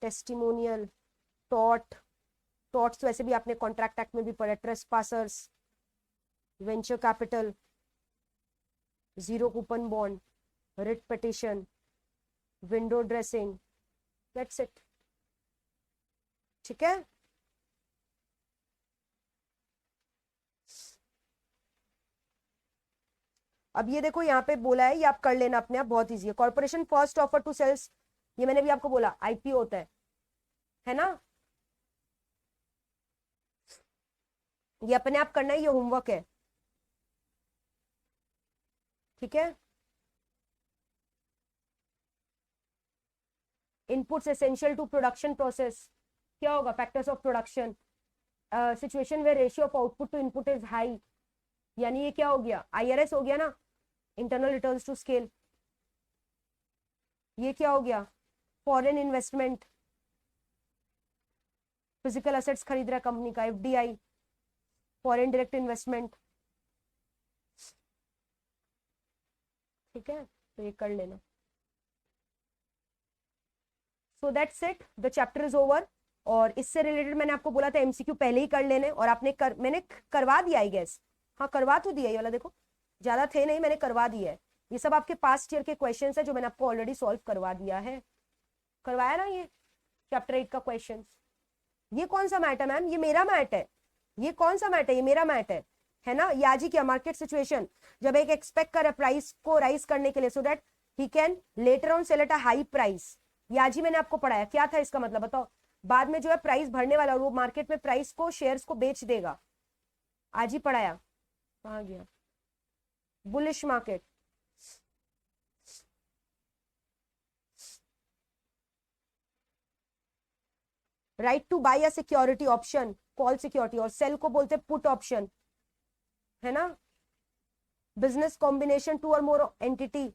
testimonial, torts तो वैसे भी आपने कॉन्ट्रैक्ट एक्ट में भी पढ़ा, trespassers, venture capital, zero coupon bond, writ petition, window dressing, that's it. ठीक है, अब ये देखो यहाँ पे बोला है, ये आप कर लेना अपने आप, बहुत इजी है। Corporation first offer to sales, ये मैंने भी आपको बोला आईपीओ होता है ना? ये अपने आप करना है, ये होमवर्क है। ठीक है, inputs essential to production process क्या होगा? Factors of production, situation where ratio of output to input is high, यानी ये क्या हो गया, IRS हो गया ना, इंटरनल रिटर्न्स टू स्केल। ये क्या हो गया, फॉरेन इन्वेस्टमेंट, फिजिकल असेट्स खरीद रहा है कंपनी का, FDI, फॉरेन डायरेक्ट इन्वेस्टमेंट। ठीक है, तो ये कर लेना। सो that's it, the chapter is over. और इससे रिलेटेड मैंने आपको बोला था MCQ पहले ही कर लेने, और मैंने करवा दिया आई गेस। हाँ करवा तो दिया, ये वाला देखो, ज्यादा थे नहीं, मैंने करवा दिया है। ये सब आपके पास्ट ईयर के क्वेश्चंस है जो मैंने आपको ऑलरेडी सॉल्व करवा दिया है। करवाया ना ये चैप्टर 8 का क्वेश्चन। ये कौन सा मैट है मैम, ये मेरा मैट है। ये कौन सा मैट है, ये मेरा मैट है ना। याजी क्या मार्केट सिचुएशन, जब एक एक्सपेक्ट करे प्राइस को राइज करने के लिए so that he can later on sell at a high price. याजी मैंने आपको पढ़ाया, क्या था इसका मतलब बताओ। बाद में जो है प्राइस बढ़ने वाला और वो मार्केट में प्राइस को, शेयर्स को बेच देगा। आज ही पढ़ाया, कहाँ गया, bullish market. Right two by a security option, call security, और सेल को बोलते पुट ऑप्शन, है ना। बिजनेस कॉम्बिनेशन, टू और मोर एंटिटी,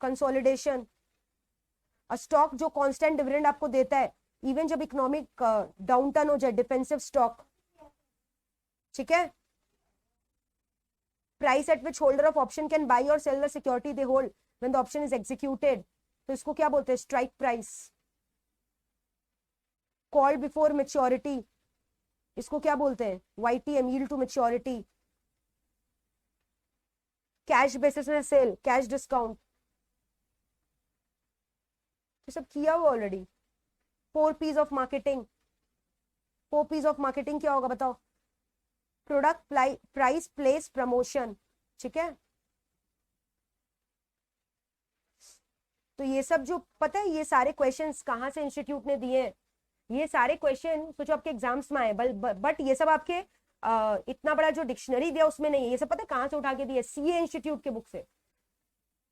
कंसोलिडेशन, स्टॉक जो कांस्टेंट डिविडेंड आपको देता है इवन जब इकोनॉमिक डाउनटर्न हो जाए, डिफेंसिव स्टॉक। ठीक है, price at which holder of option can buy or sell the security they hold when the option is executed, तो इसको क्या बोलते हैं, strike price. Call before maturity, इसको क्या बोलते हैं, YTM, yield to maturity. Cash basis में सेल, कैश डिस्काउंट, ये सब किया हुआ already. 4 P's of marketing, 4 P's of marketing क्या होगा बताओ, प्रोडक्ट, प्राइस, प्लेस, प्रमोशन। ठीक है, तो ये सब जो पता है, ये सारे क्वेश्चंस कहां से इंस्टीट्यूट ने दिए हैं, ये सारे क्वेश्चन सोचो आपके एग्जाम्स में आए, बट ये सब आपके इतना बड़ा जो डिक्शनरी दिया उसमें नहीं है। ये सब पता है कहां से उठा के दिया, CA इंस्टीट्यूट के बुक से।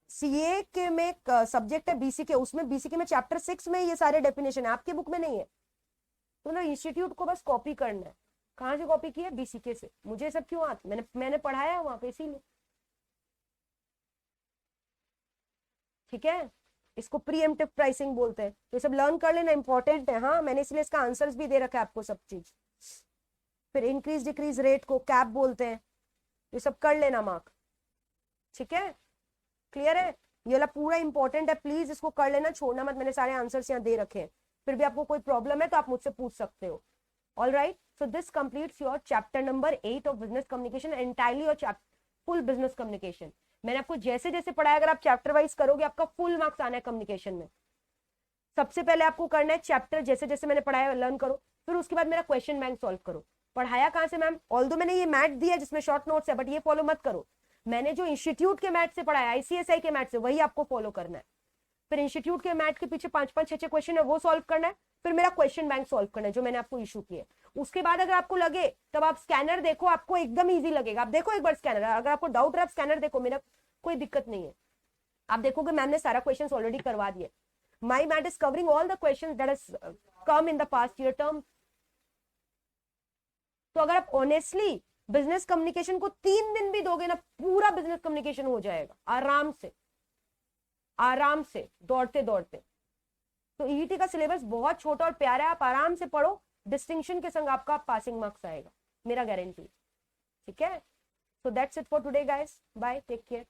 CA के में सब्जेक्ट है BCK, उसमें BCK में चैप्टर 6 में ये सारे डेफिनेशन है, आपके बुक में नहीं है। तो ना इंस्टीट्यूट को बस कॉपी करना है। कहां से कॉपी किया, BCK से। मुझे सब क्यों आता, मैंने पढ़ाया वहां पे इसीलिए। ठीक है, इसको प्रीएम्प्टिव प्राइसिंग बोलते हैं। तो ये सब लर्न कर लेना, इंपॉर्टेंट है। हाँ मैंने इसलिए इसका आंसर्स भी दे रखा है आपको सब चीज। फिर इंक्रीज डिक्रीज रेट को कैप बोलते हैं, ये सब कर लेना मार्क। ठीक है, क्लियर है, ये वाला पूरा इंपॉर्टेंट है, प्लीज इसको कर लेना, छोड़ना मत। मैंने सारे आंसर्स यहाँ दे रखे हैं, फिर भी आपको कोई प्रॉब्लम है तो आप मुझसे पूछ सकते हो। All right, so this completes your chapter number 8 of business communication, entirely your full business communication. मैंने आपको जैसे जैसे पढ़ाया, अगर आप चैप्टर वाइज करोगे आपका फुल मार्क्स आना है कम्युनिकेशन में। सबसे पहले आपको करना है चैप्टर जैसे जैसे मैंने पढ़ाया लर्न करो, फिर उसके बाद मेरा क्वेश्चन बैंक सॉल्व करो। पढ़ाया कहां से मैम, ऑल्दो मैंने ये मैथ दिया जिसमें शॉर्ट नोट्स है, बट ये फॉलो मत करो। मैंने जो इंस्टीट्यूट के मैथ से पढ़ाया, ICSI के मैथ से, वही आपको फॉलो करना है। फिर इंस्टीट्यूट के मैथ के पीछे 5-5, 6-6 क्वेश्चन है, वो सॉल्व करना है। फिर मेरा क्वेश्चन बैंक सॉल्व करना है जो मैंने आपको इशू किया। उसके बाद अगर आपको लगे, तब आप स्कैनर देखो, आपको एकदम ईजी लगेगा। आप देखो एक बार स्कैनर, अगर आपको डाउट है आप स्कैनर देखो, मेरा कोई दिक्कत नहीं है। आप देखोगे मैम ने सारा क्वेश्चन ऑलरेडी करवा दिए। माई math is covering all the question that has come in the past year term. तो अगर आप ऑनेस्टली बिजनेस कम्युनिकेशन को 3 दिन भी दोगे ना, पूरा बिजनेस कम्युनिकेशन हो जाएगा आराम से, आराम से, दौड़ते दौड़ते। तो ईईटी का सिलेबस बहुत छोटा और प्यारा है, आप आराम से पढ़ो, डिस्टिंक्शन के संग आपका पासिंग मार्क्स आएगा, मेरा गारंटी। ठीक है, so that's it for today guys, bye, take care.